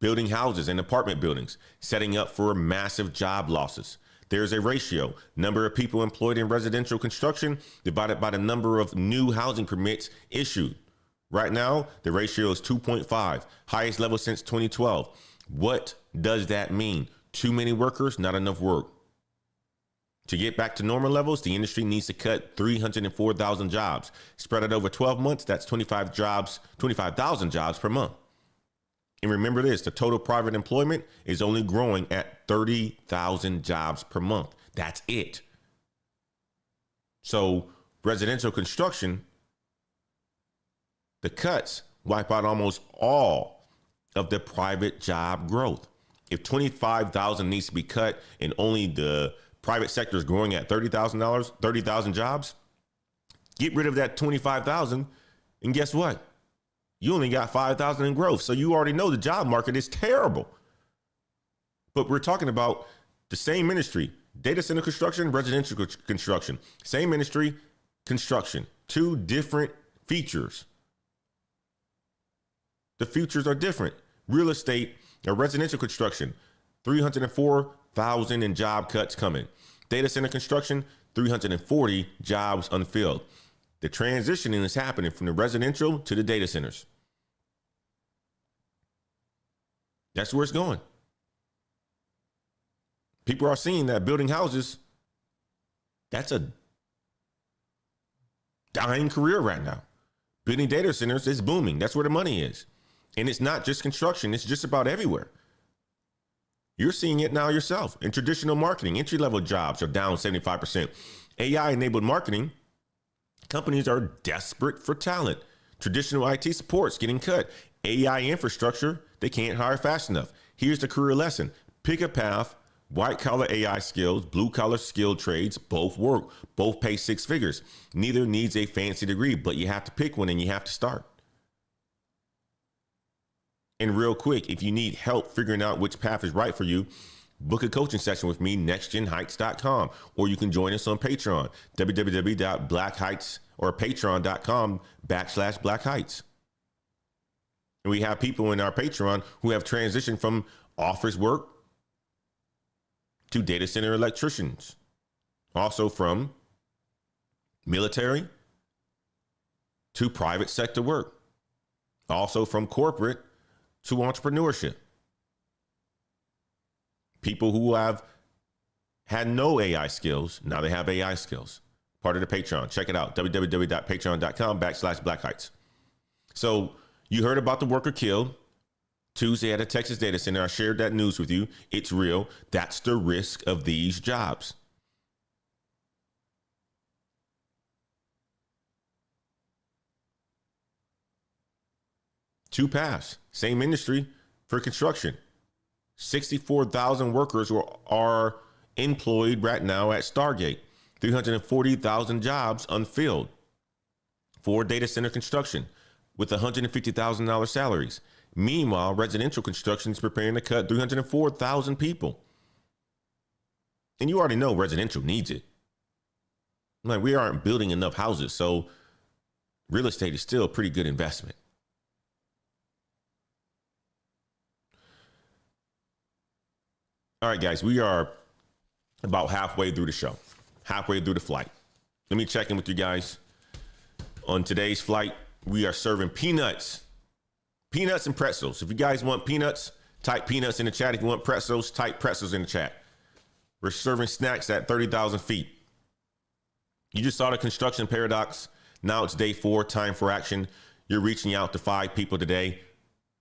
building houses and apartment buildings, setting up for massive job losses. There's a ratio, number of people employed in residential construction divided by the number of new housing permits issued. Right now, the ratio is 2.5, highest level since 2012. What does that mean? Too many workers, not enough work. To get back to normal levels, the industry needs to cut 304,000 jobs. Spread it over 12 months, that's 25,000 jobs per month. And remember this, the total private employment is only growing at 30,000 jobs per month. That's it. So residential construction, the cuts wipe out almost all of the private job growth. If 25,000 needs to be cut and only the private sector is growing at $30,000 jobs, get rid of that 25,000 and guess what? You only got 5,000 in growth. So you already know the job market is terrible. But we're talking about the same industry, data center construction, residential construction, same industry, construction, two different features. The features are different. Real estate or residential construction, 304,000 in job cuts coming. Data center construction, 340 jobs unfilled. The transitioning is happening from the residential to the data centers. That's where it's going. People are seeing that building houses, that's a dying career right now. Building data centers is booming. That's where the money is. And it's not just construction. It's just about everywhere. You're seeing it now yourself. In traditional marketing, entry-level jobs are down 75%. AI-enabled marketing, companies are desperate for talent. Traditional IT support's getting cut. AI infrastructure, they can't hire fast enough. Here's the career lesson. Pick a path. White-collar AI skills, blue-collar skilled trades, both work. Both pay six figures. Neither needs a fancy degree, but you have to pick one and you have to start. And real quick, if you need help figuring out which path is right for you, book a coaching session with me, nextgenheights.com, or you can join us on Patreon, www.blackheights or patreon.com/blackheights. And we have people in our Patreon who have transitioned from office work to data center electricians, also from military to private sector work, also from corporate to entrepreneurship. People who have had no AI skills, now they have AI skills. Part of the Patreon. Check it out, www.patreon.com/blackheights. So you heard about the worker killed Tuesday at a Texas data center. I shared that news with you. It's real. That's the risk of these jobs. Two paths, same industry for construction. 64,000 workers are employed right now at Stargate. 340,000 jobs unfilled for data center construction with $150,000 salaries. Meanwhile, residential construction is preparing to cut 304,000 people. And you already know residential needs it. Like, we aren't building enough houses, so real estate is still a pretty good investment. All right, guys, we are about halfway through the show, halfway through the flight. Let me check in with you guys. On today's flight, we are serving peanuts and pretzels. If you guys want peanuts, type peanuts in the chat. If you want pretzels, type pretzels in the chat. We're serving snacks at 30,000 feet. You just saw the construction paradox. Now it's day 4, time for action. You're reaching out to 5 people today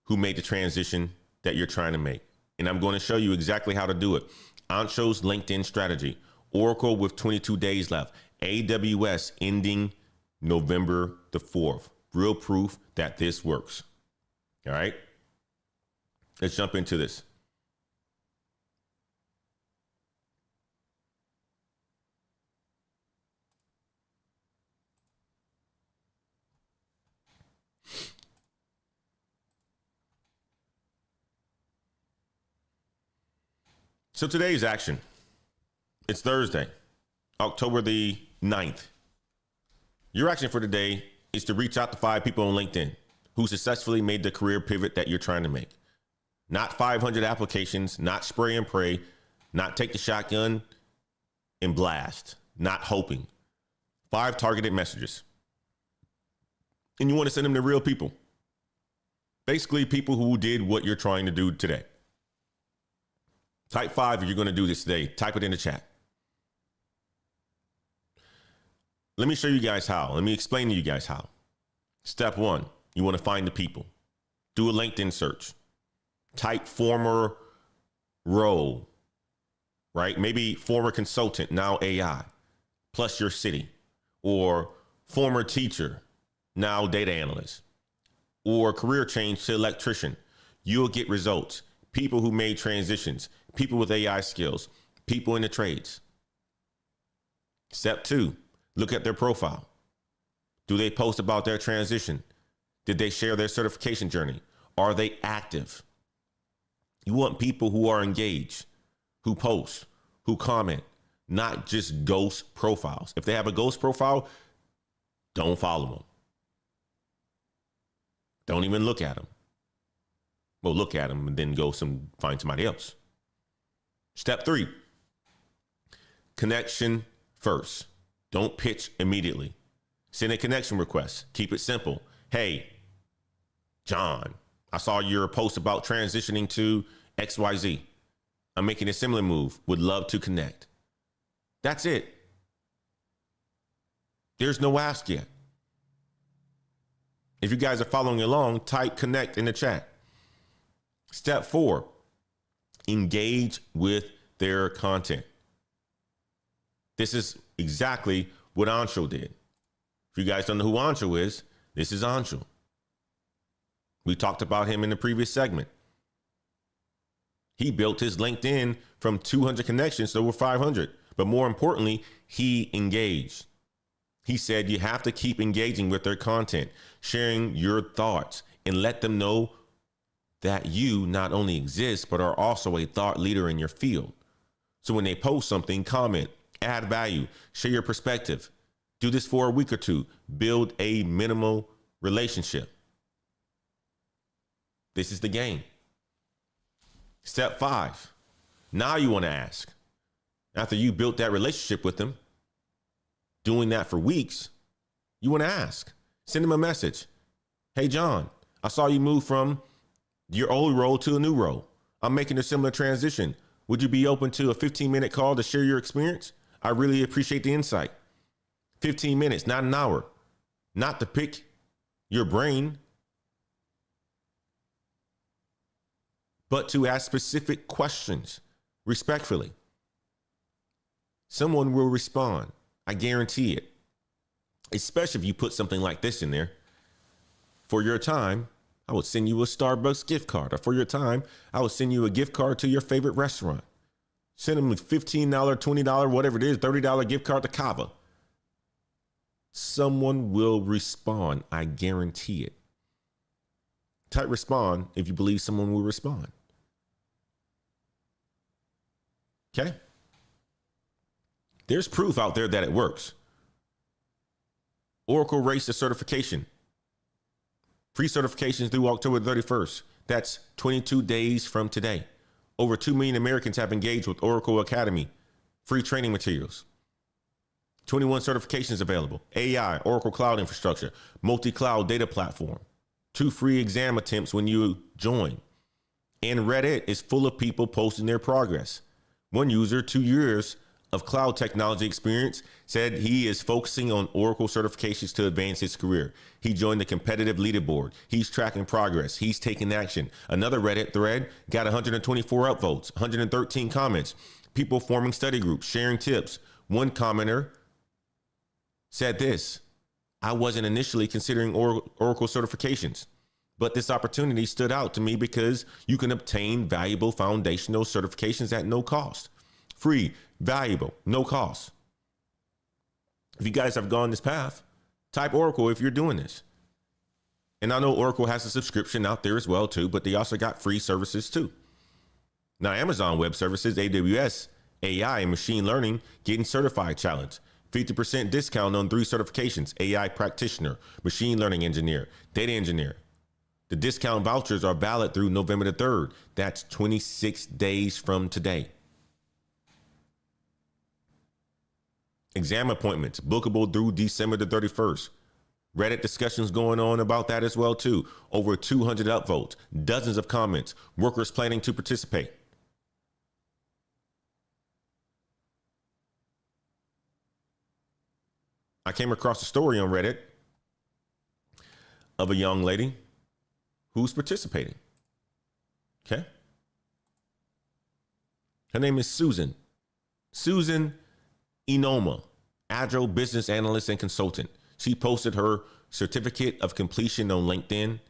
who made the transition that you're trying to make. And I'm going to show you exactly how to do it. Ancho's LinkedIn strategy, Oracle with 22 days left, AWS ending November the 4th. Real proof that this works. All right, let's jump into this. So today's action. It's Thursday, October the 9th. Your action for today is to reach out to 5 people on LinkedIn who successfully made the career pivot that you're trying to make. Not 500 applications, not spray and pray, not take the shotgun and blast, not hoping. 5 targeted messages. And you want to send them to real people. Basically, people who did what you're trying to do today. Type 5 if you're going to do this today. Type it in the chat. Let me show you guys how. Let me explain to you guys how. Step 1, you want to find the people. Do a LinkedIn search. Type former role, right? Maybe former consultant, now AI, plus your city. Or former teacher, now data analyst. Or career change to electrician. You'll get results. People who made transitions. People with AI skills. People in the trades. Step 2, look at their profile. Do they post about their transition? Did they share their certification journey? Are they active? You want people who are engaged, who post, who comment, not just ghost profiles. If they have a ghost profile, don't follow them. Don't even look at them. Well, look at them and then go find somebody else. Step 3, connection first. Don't pitch immediately. Send a connection request. Keep it simple. Hey, John, I saw your post about transitioning to XYZ. I'm making a similar move. Would love to connect. That's it. There's no ask yet. If you guys are following along, type connect in the chat. Step 4, engage with their content. This is exactly what Anshul did. If you guys don't know who Anshul is, this is Anshul. We talked about him in the previous segment. He built his LinkedIn from 200 connections to over 500. But more importantly, he engaged. He said you have to keep engaging with their content, sharing your thoughts, and let them know that you not only exist, but are also a thought leader in your field. So when they post something, comment, add value, share your perspective. Do this for a week or 2. Build a minimal relationship. This is the game. Step 5. Now you want to ask. After you built that relationship with them, doing that for weeks, you want to ask. Send them a message. Hey, John, I saw you move from your old role to a new role. I'm making a similar transition. Would you be open to a 15-minute call to share your experience? I really appreciate the insight. 15 minutes, not an hour. Not to pick your brain, but to ask specific questions respectfully. Someone will respond. I guarantee it. Especially if you put something like this in there. For your time, I would send you a Starbucks gift card. Or for your time, I would send you a gift card to your favorite restaurant. Send them a $15, $20, whatever it is, $30 gift card to Cava. Someone will respond. I guarantee it. Type respond if you believe someone will respond. Okay? There's proof out there that it works. Oracle raised the certification. Free certifications through October 31st. That's 22 days from today. Over 2 million Americans have engaged with Oracle Academy. Free training materials. 21 certifications available. AI, Oracle Cloud Infrastructure, multi-cloud data platform. 2 free exam attempts when you join. And Reddit is full of people posting their progress. One user, 2 years of cloud technology experience, said he is focusing on Oracle certifications to advance his career. He joined the competitive leaderboard. He's tracking progress. He's taking action. Another Reddit thread got 124 upvotes, 113 comments, people forming study groups, sharing tips. One commenter said this: I wasn't initially considering Oracle certifications, but this opportunity stood out to me because you can obtain valuable foundational certifications at no cost. Free, valuable, no cost. If you guys have gone this path, type Oracle if you're doing this. And I know Oracle has a subscription out there as well too, but they also got free services too. Now, Amazon Web Services, AWS, AI and machine learning getting certified challenge. 50% discount on 3 certifications: AI practitioner, machine learning engineer, data engineer. The discount vouchers are valid through November the 3rd. That's 26 days from today. Exam appointments bookable through December the 31st. Reddit discussions going on about that as well too. Over 200 upvotes, dozens of comments, workers planning to participate. I came across a story on Reddit of a young lady who's participating. Okay. Her name is Susan. Susan Enoma, Agile business analyst and consultant. She posted her certificate of completion on LinkedIn.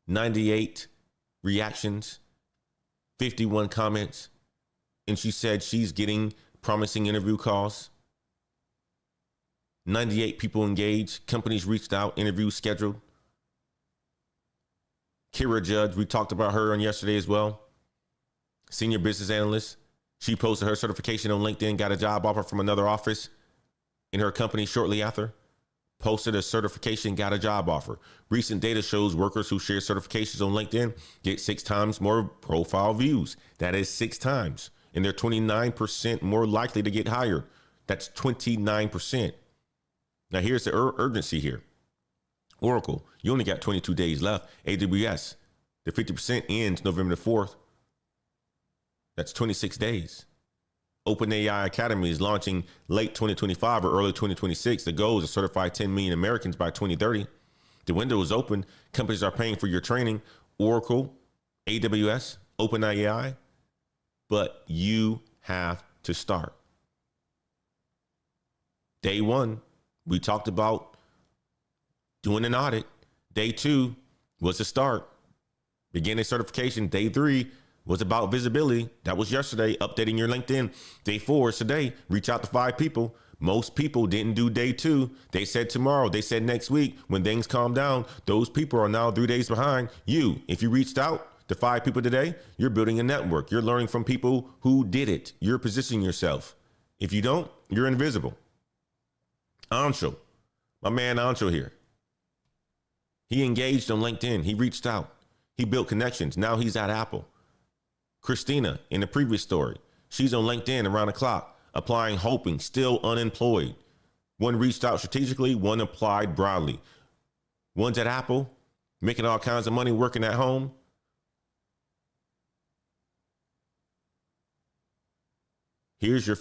98 reactions, 51 comments. And she said she's getting promising interview calls. 98 people engaged. Companies reached out, interviews scheduled. Kira Judge, we talked about her on yesterday as well. Senior business analyst. She posted her certification on LinkedIn, got a job offer from another office in her company shortly after. Posted a certification, got a job offer. Recent data shows workers who share certifications on LinkedIn get 6 times more profile views. That is 6 times. And they're 29% more likely to get hired. That's 29%. Now, here's the urgency here. Oracle, you only got 22 days left. AWS, the 50% ends November the 4th. That's 26 days. OpenAI Academy is launching late 2025 or early 2026. The goal is to certify 10 million Americans by 2030. The window is open. Companies are paying for your training. Oracle, AWS, OpenAI. But you have to start. Day 1, we talked about doing an audit. Day 2 was the start. Beginning certification. Day 3 was about visibility. That was yesterday, updating your LinkedIn. Day 4 is today. Reach out to 5 people. Most people didn't do day 2. They said tomorrow. They said next week. When things calm down, those people are now 3 days behind. You, if you reached out to 5 people today, you're building a network. You're learning from people who did it. You're positioning yourself. If you don't, you're invisible. Anshul, my man Anshul here. He engaged on LinkedIn. He reached out. He built connections. Now he's at Apple. Christina, in the previous story, she's on LinkedIn around the clock, applying, hoping, still unemployed. One reached out strategically, one applied broadly. One's at Apple, making all kinds of money, working at home. Here's your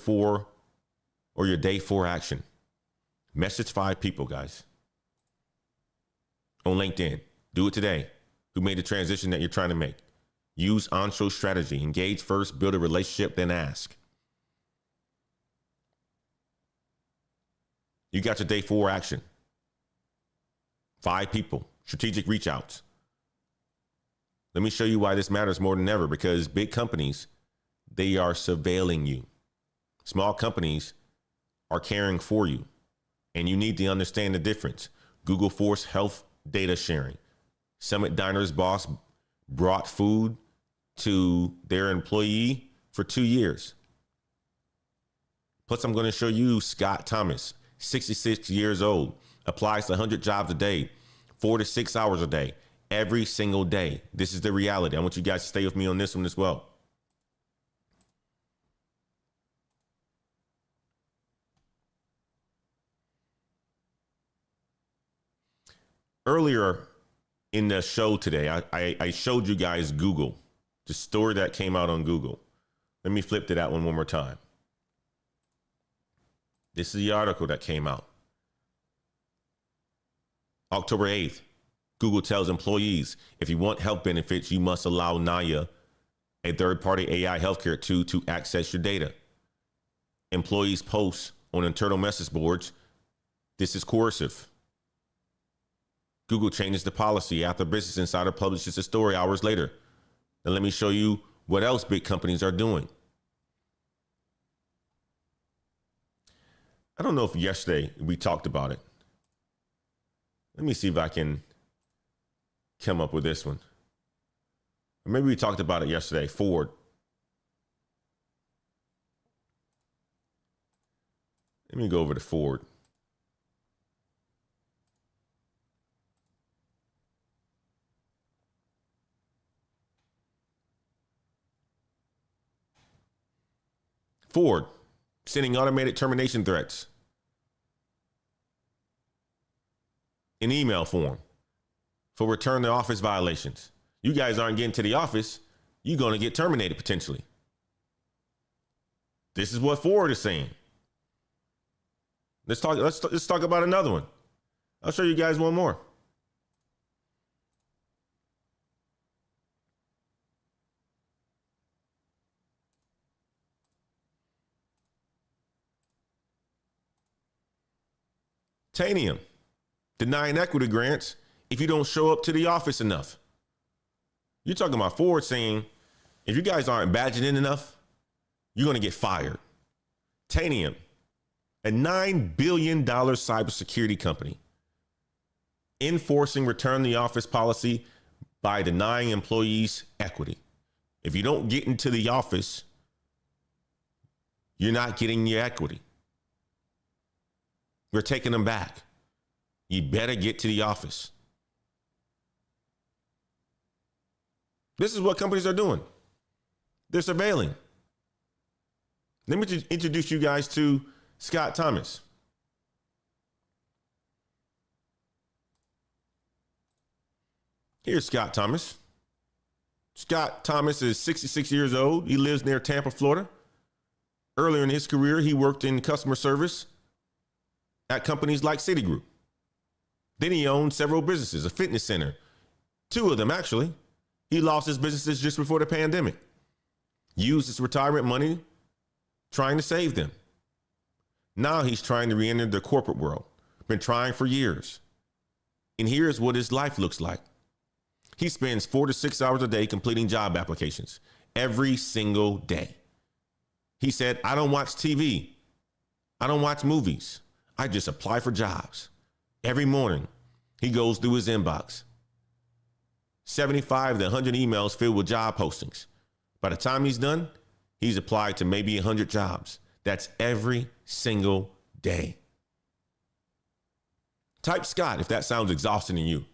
your day 4 action. Message 5 people, guys, on LinkedIn. Do it today. Who made the transition that you're trying to make. Use Anshul's strategy. Engage first, build a relationship, then ask. You got your day 4 action. 5 people, strategic reach outs. Let me show you why this matters more than ever, because big companies, they are surveilling you. Small companies are caring for you, and you need to understand the difference. Google forced health data sharing. Summit Diner's boss brought food to their employee for 2 years. Plus, I'm going to show you Scott Thomas, 66 years old, applies to 100 jobs a day, 4 to 6 hours a day, every single day. This is the reality. I want you guys to stay with me on this one as well. Earlier in the show today, I showed you guys Google, the story that came out on Google. Let me flip to that one more time. This is the article that came out. October 8th, Google tells employees, if you want health benefits, you must allow Naya, a third-party AI healthcare tool, to access your data. Employees post on internal message boards, this is coercive. Google changes the policy after Business Insider publishes a story hours later. Now let me show you what else big companies are doing. I don't know if yesterday we talked about it. Let me see if I can come up with this one. Maybe we talked about it yesterday. Ford. Let me go over to Ford. Ford sending automated termination threats in email form for return to office violations. You guys aren't getting to the office, you're going to get terminated potentially. This is what Ford is saying. Let's talk about another one. I'll show you guys one more. Tanium, denying equity grants if you don't show up to the office enough. You're talking about Ford saying, if you guys aren't badging in enough, you're going to get fired. Tanium, a $9 billion cybersecurity company, enforcing return to the office policy by denying employees equity. If you don't get into the office, you're not getting your equity. We're taking them back. You better get to the office. This is what companies are doing. They're surveilling. Let me introduce you guys to Scott Thomas. Here's Scott Thomas. Scott Thomas is 66 years old. He lives near Tampa, Florida. Earlier in his career, he worked in customer service at companies like Citigroup. Then he owned several businesses, a fitness center, 2 of them actually. He lost his businesses just before the pandemic. Used his retirement money trying to save them. Now he's trying to re-enter the corporate world. Been trying for years. And here's what his life looks like. He spends 4 to 6 hours a day completing job applications every single day. He said, I don't watch TV. I don't watch movies. I just apply for jobs. Every morning, he goes through his inbox. 75 to 100 emails filled with job postings. By the time he's done, he's applied to maybe 100 jobs. That's every single day. Type Scott if that sounds exhausting to you.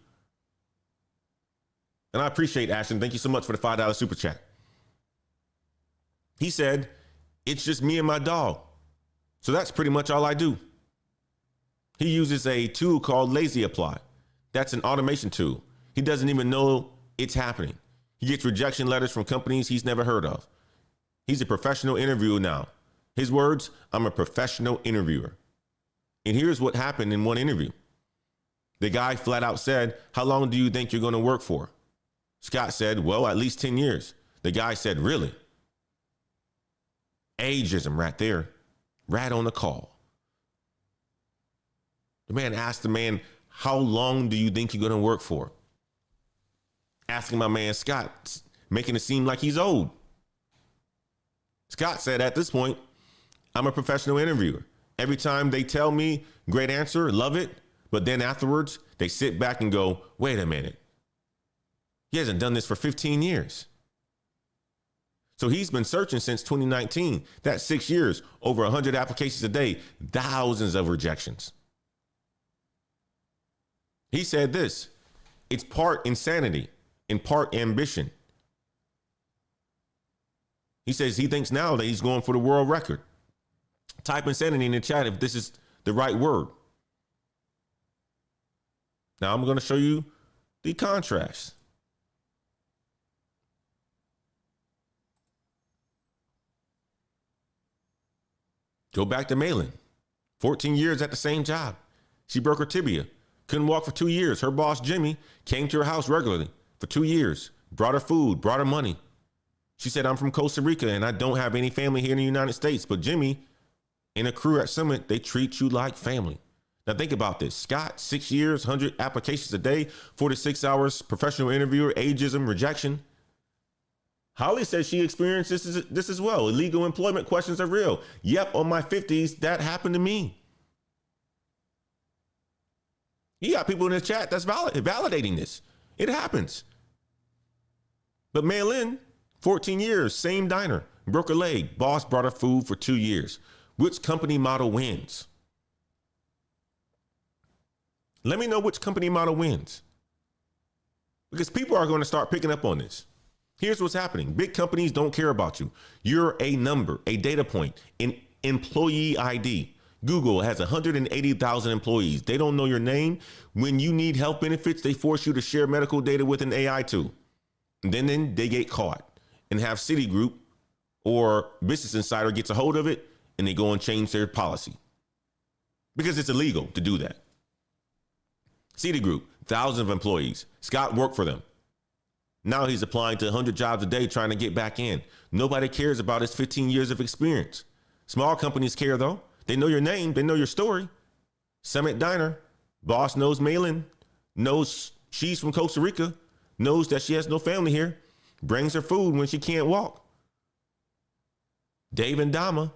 And I appreciate Ashton. Thank you so much for the $5 super chat. He said, it's just me and my dog. So that's pretty much all I do. He uses a tool called Lazy Apply. That's an automation tool. He doesn't even know it's happening. He gets rejection letters from companies he's never heard of. He's a professional interviewer now. His words, I'm a professional interviewer. And here's what happened in one interview. The guy flat out said, how long do you think you're going to work for? Scott said, well, at least 10 years. The guy said, really? Ageism right there, right on the call. The man asked the man, how long do you think you're going to work for? Asking my man Scott, making it seem like he's old. Scott said, at this point, I'm a professional interviewer. Every time they tell me, great answer, love it. But then afterwards, they sit back and go, wait a minute. He hasn't done this for 15 years. So he's been searching since 2019. That's 6 years, over 100 applications a day, thousands of rejections. He said this, it's part insanity and part ambition. He says he thinks now that he's going for the world record. Type insanity in the chat if this is the right word. Now I'm going to show you the contrast. Go back to Malin. 14 years at the same job. She broke her tibia. Couldn't walk for 2 years. Her boss, Jimmy, came to her house regularly for 2 years. Brought her food, brought her money. She said, I'm from Costa Rica and I don't have any family here in the United States. But Jimmy and a crew at Summit, they treat you like family. Now think about this. Scott, 6 years, 100 applications a day, 46 hours, professional interviewer, ageism, rejection. Holly says she experienced this as well. Illegal employment questions are real. Yep, on my 50s, that happened to me. You got people in the chat that's validating this. It happens. But mail in, 14 years, same diner, broke a leg. Boss brought her food for 2 years. Which company model wins? Let me know which company model wins. Because people are going to start picking up on this. Here's what's happening. Big companies don't care about you. You're a number, a data point, an employee ID. Google has 180,000 employees. They don't know your name. When you need health benefits, they force you to share medical data with an AI tool. And then they get caught and have Citigroup or Business Insider gets a hold of it and they go and change their policy because it's illegal to do that. Citigroup, thousands of employees. Scott worked for them. Now he's applying to 100 jobs a day trying to get back in. Nobody cares about his 15 years of experience. Small companies care, though. They know your name. They know your story. Summit Diner. Boss knows Malin. Knows she's from Costa Rica. Knows that she has no family here. Brings her food when she can't walk. Dave and Dama,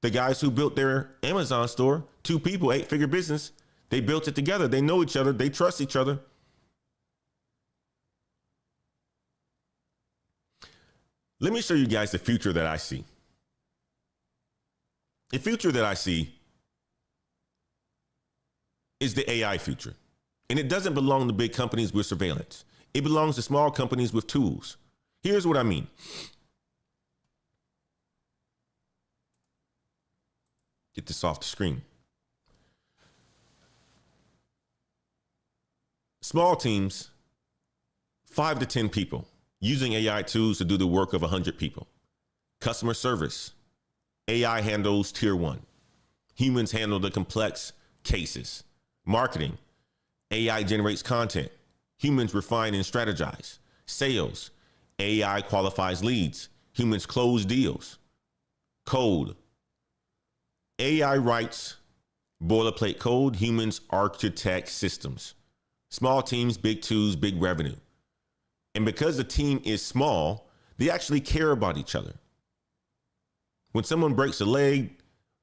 the guys who built their Amazon store, 2 people, 8-figure business. They built it together. They know each other. They trust each other. Let me show you guys the future that I see. The future that I see is the AI future. And it doesn't belong to big companies with surveillance. It belongs to small companies with tools. Here's what I mean. Get this off the screen. Small teams, 5 to 10 people, using AI tools to do the work of 100 people. Customer service, AI handles tier 1. Humans handle the complex cases. Marketing, AI generates content. Humans refine and strategize. Sales, AI qualifies leads. Humans close deals. Code, AI writes boilerplate code. Humans architect systems. Small teams, big tools, big revenue. And because the team is small, they actually care about each other. When someone breaks a leg,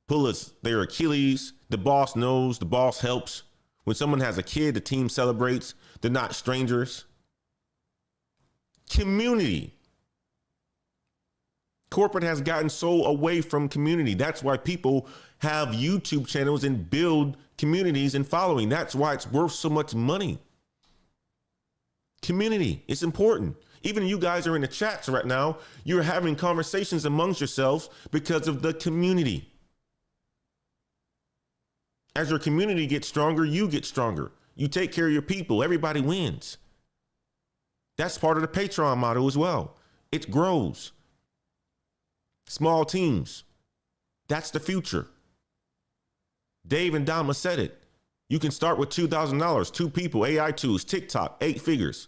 pulls their Achilles, the boss knows, the boss helps. When someone has a kid, the team celebrates. They're not strangers. Community. Corporate has gotten so away from community. That's why people have YouTube channels and build communities and following. That's why it's worth so much money. Community, it's important. Even you guys are in the chats right now. You're having conversations amongst yourselves because of the community. As your community gets stronger, you get stronger. You take care of your people. Everybody wins. That's part of the Patreon model as well. It grows. Small teams. That's the future. Dave and Dama said it. You can start with $2,000, 2 people, AI tools, TikTok, 8 figures.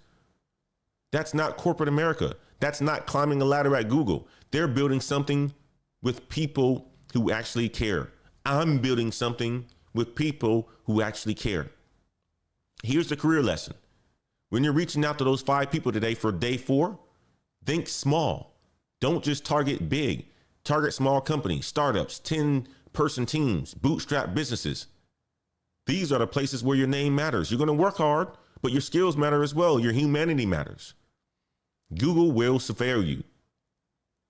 That's not corporate America. That's not climbing a ladder at Google. They're building something with people who actually care. I'm building something with people who actually care. Here's the career lesson. When you're reaching out to those 5 people today for day 4, think small. Don't just target big. Target small companies, startups, 10-person teams, bootstrap businesses. These are the places where your name matters. You're going to work hard, but your skills matter as well. Your humanity matters. Google will surveil you.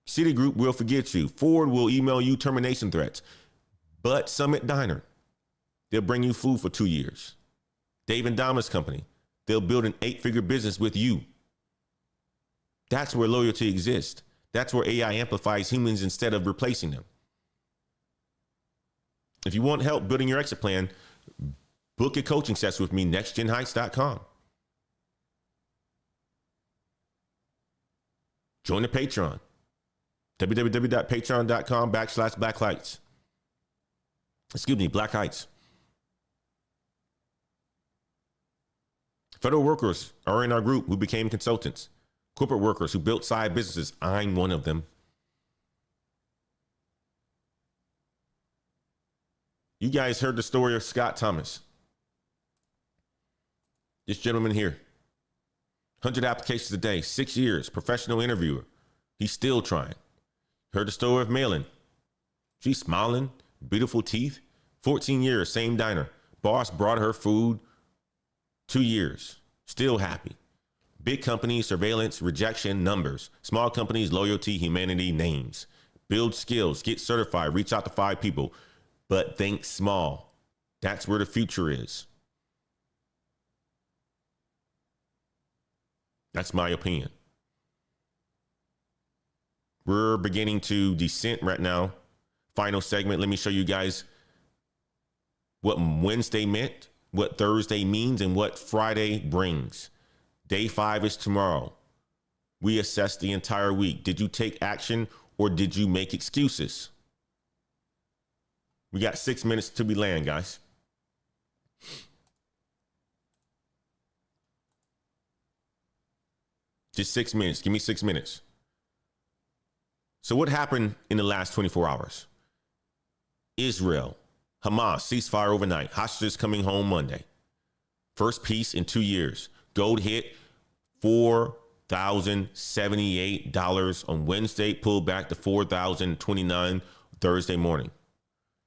Citigroup will forget you. Ford will email you termination threats. But Summit Diner, they'll bring you food for 2 years. Dave and Dama's company, they'll build an 8-figure business with you. That's where loyalty exists. That's where AI amplifies humans instead of replacing them. If you want help building your exit plan, book a coaching session with me, nextgenheights.com. Join the Patreon, www.patreon.com/Black Heights. Excuse me, Black Heights. Federal workers are in our group who became consultants. Corporate workers who built side businesses. I'm one of them. You guys heard the story of Scott Thomas. This gentleman here, 100 applications a day, 6 years, professional interviewer. He's still trying. Heard the story of Malin. She's smiling, beautiful teeth, 14 years, same diner. Boss brought her food, 2 years, still happy. Big companies, surveillance, rejection, numbers. Small companies, loyalty, humanity, names. Build skills, get certified, reach out to 5 people, but think small. That's where the future is. That's my opinion. We're beginning to descent right now. Final segment. Let me show you guys what Wednesday meant, what Thursday means, and what Friday brings. Day 5 is tomorrow. We assess the entire week. Did you take action or did you make excuses? We got 6 minutes till we land, guys. Just 6 minutes. Give me 6 minutes. So what happened in the last 24 hours? Israel, Hamas, ceasefire overnight. Hostages coming home Monday. First peace in 2 years. Gold hit $4,078 on Wednesday, pulled back to $4,029 Thursday morning.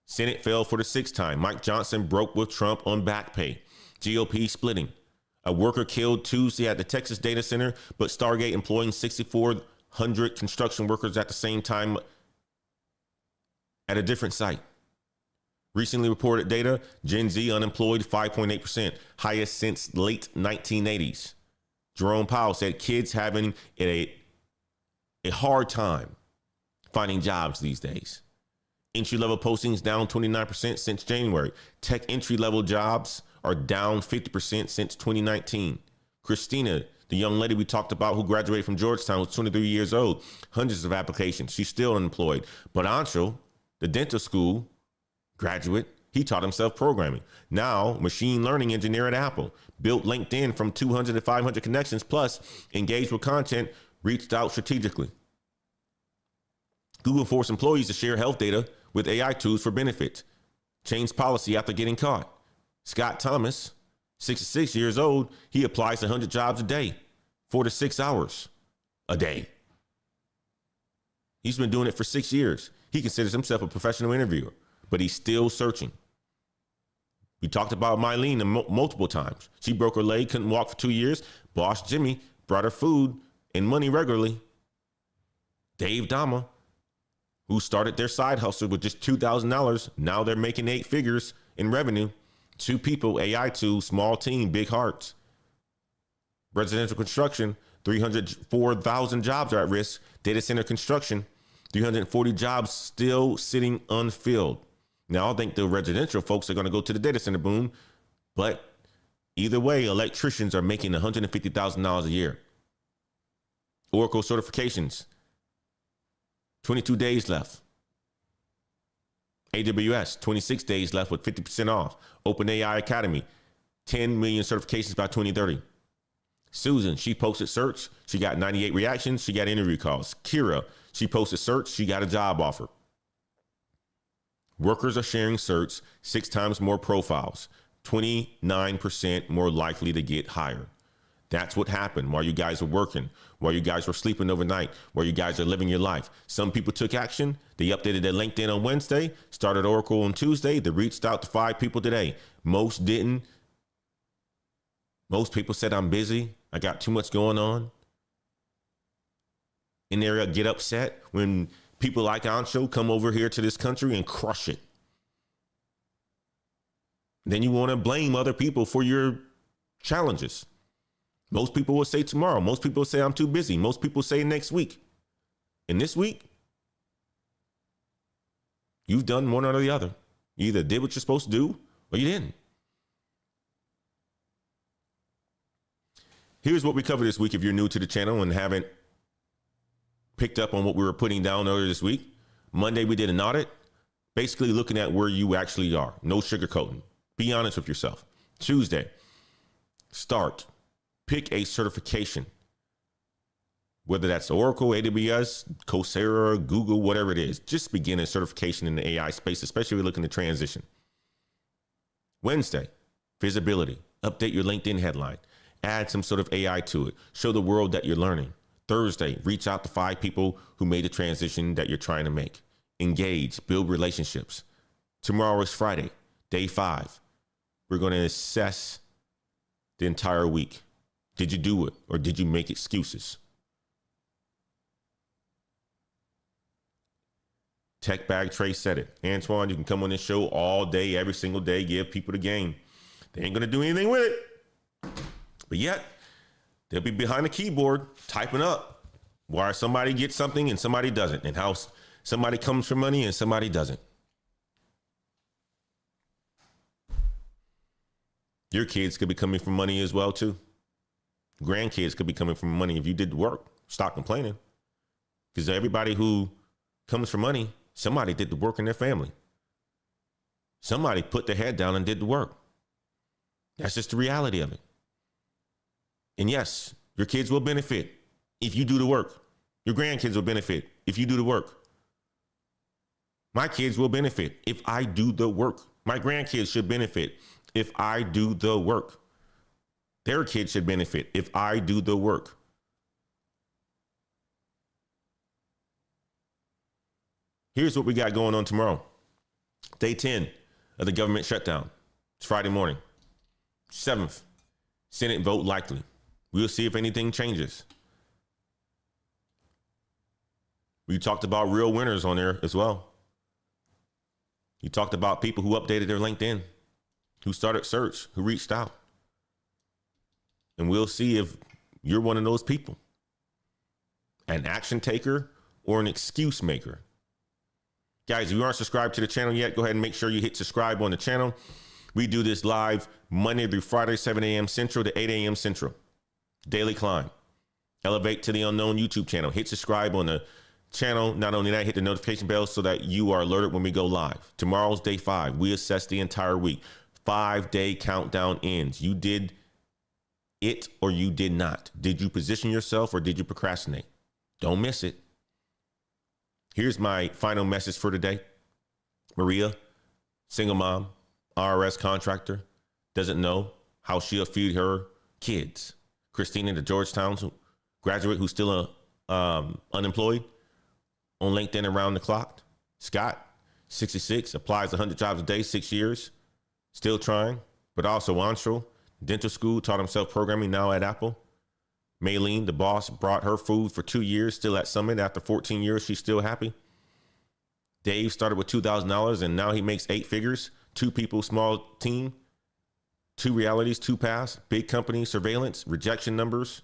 Senate fell for the 6th time. Mike Johnson broke with Trump on back pay. GOP splitting. A worker killed Tuesday at the Texas data center, but Stargate employing 6,400 construction workers at the same time at a different site. Recently reported data, Gen Z unemployed 5.8%, highest since late 1980s. Jerome Powell said kids having a hard time finding jobs these days. Entry-level postings down 29% since January. Tech entry-level jobs are down 50% since 2019. Christina, the young lady we talked about who graduated from Georgetown, was 23 years old. Hundreds of applications. She's still unemployed. But Anshul, the dental school graduate, he taught himself programming. Now, machine learning engineer at Apple. Built LinkedIn from 200 to 500 connections, plus engaged with content, reached out strategically. Google forced employees to share health data with AI tools for benefits. Changed policy after getting caught. Scott Thomas, 66 years old, he applies to 100 jobs a day, 4 to 6 hours a day. He's been doing it for 6 years. He considers himself a professional interviewer, but he's still searching. We talked about Mylene multiple times. She broke her leg, couldn't walk for 2 years. Boss Jimmy brought her food and money regularly. Dave Dama, who started their side hustle with just $2,000. Now they're making 8 figures in revenue. 2 people, AI tool, small team, big hearts. Residential construction, 304,000 jobs are at risk. Data center construction, 340 jobs still sitting unfilled. Now, I think the residential folks are going to go to the data center boom, but either way, electricians are making $150,000 a year. Oracle certifications, 22 days left. AWS, 26 days left with 50% off. OpenAI Academy, 10 million certifications by 2030. Susan, she posted search. She got 98 reactions. She got interview calls. Kira, she posted search. She got a job offer. Workers are sharing certs, 6 times more profiles, 29% more likely to get hired. That's what happened while you guys were working, while you guys were sleeping overnight, while you guys are living your life. Some people took action. They updated their LinkedIn on Wednesday, started Oracle on Tuesday. They reached out to 5 people today. Most didn't. Most people said, I'm busy. I got too much going on. And they get upset when people like Anshul come over here to this country and crush it. Then you want to blame other people for your challenges. Most people will say tomorrow. Most people say I'm too busy. Most people say next week. And this week, you've done one or the other. You either did what you're supposed to do or you didn't. Here's what we covered this week if you're new to the channel and haven't picked up on what we were putting down earlier this week. Monday, we did an audit, basically looking at where you actually are. No sugarcoating. Be honest with yourself. Tuesday, start. Pick a certification, whether that's Oracle, AWS, Coursera, Google, whatever it is. Just begin a certification in the AI space, especially if you're looking to transition. Wednesday, visibility. Update your LinkedIn headline. Add some sort of AI to it. Show the world that you're learning. Thursday, reach out to 5 people who made the transition that you're trying to make. Engage, build relationships. Tomorrow is Friday, day 5. We're going to assess the entire week. Did you do it or did you make excuses? Tech Bag Trey said it. Antoine, you can come on this show all day, every single day, give people the game. They ain't going to do anything with it. But yet, they'll be behind the keyboard typing up why somebody gets something and somebody doesn't, and how somebody comes for money and somebody doesn't. Your kids could be coming for money as well, too. Grandkids could be coming for money if you did the work. Stop complaining. Because everybody who comes for money, somebody did the work in their family. Somebody put their head down and did the work. That's just the reality of it. And yes, your kids will benefit if you do the work. Your grandkids will benefit if you do the work. My kids will benefit if I do the work. My grandkids should benefit if I do the work. Their kids should benefit if I do the work. Here's what we got going on tomorrow. Day 10 of the government shutdown. It's Friday morning. 7th, Senate vote likely. We'll see if anything changes. We talked about real winners on there as well. You talked about people who updated their LinkedIn, who started search, who reached out. And we'll see if you're one of those people. An action taker or an excuse maker. Guys, if you aren't subscribed to the channel yet, go ahead and make sure you hit subscribe on the channel. We do this live Monday through Friday, 7 a.m. Central to 8 a.m. Central. Daily Climb. Elevate to the Unknown YouTube channel. Hit subscribe on the channel. Not only that, hit the notification bell so that you are alerted when we go live. Tomorrow's day 5. We assess the entire week. 5-day countdown ends. You did it or you did not. Did you position yourself or did you procrastinate? Don't miss it. Here's my final message for today. Maria, single mom, IRS contractor, doesn't know how she'll feed her kids. Christina, the Georgetown graduate who's still unemployed, on LinkedIn around the clock. Scott, 66, applies 100 jobs a day, 6 years, still trying, but also Anshul, dental school, taught himself programming, now at Apple. Maylene, the boss, brought her food for 2 years, still at Summit. After 14 years, she's still happy. Dave started with $2,000 and now he makes 8 figures. 2 people, small team, 2 realities, 2 paths, big company, surveillance, rejection numbers,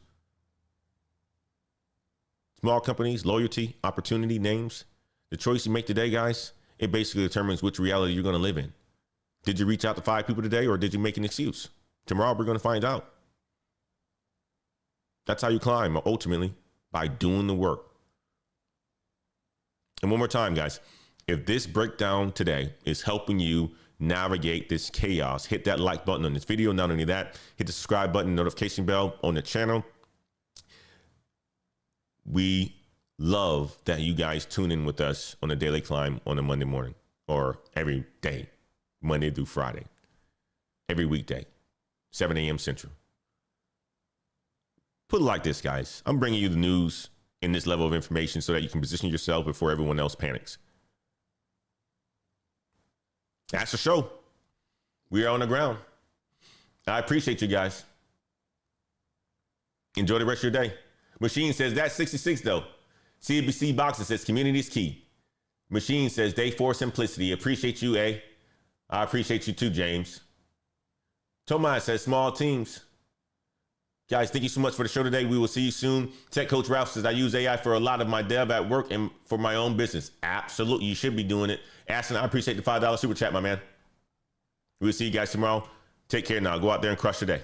small companies, loyalty, opportunity, names. The choice you make today, guys, it basically determines which reality you're going to live in. Did you reach out to 5 people today or did you make an excuse? Tomorrow, we're going to find out. That's how you climb, ultimately, by doing the work. And one more time, guys, if this breakdown today is helping you navigate this chaos, hit that like button on this video. Not only that, hit the subscribe button, notification bell on the channel. We love that you guys tune in with us on the Daily Climb on a Monday morning or every day, Monday through Friday, every weekday, 7 a.m. Central. Put it like this, guys. I'm bringing you the news in this level of information so that you can position yourself before everyone else panics. That's the show. We are on the ground. I appreciate you guys. Enjoy the rest of your day. Machine says that's 66 though. CBC Boxer says community is key. Machine says day 4 simplicity. Appreciate you, A. I appreciate you too, James. Tomas says small teams. Guys, thank you so much for the show today. We will see you soon. Tech Coach Ralph says I use AI for a lot of my dev at work and for my own business. Absolutely. You should be doing it. Ashton, I appreciate the $5 super chat, my man. We'll see you guys tomorrow. Take care now. Go out there and crush your day.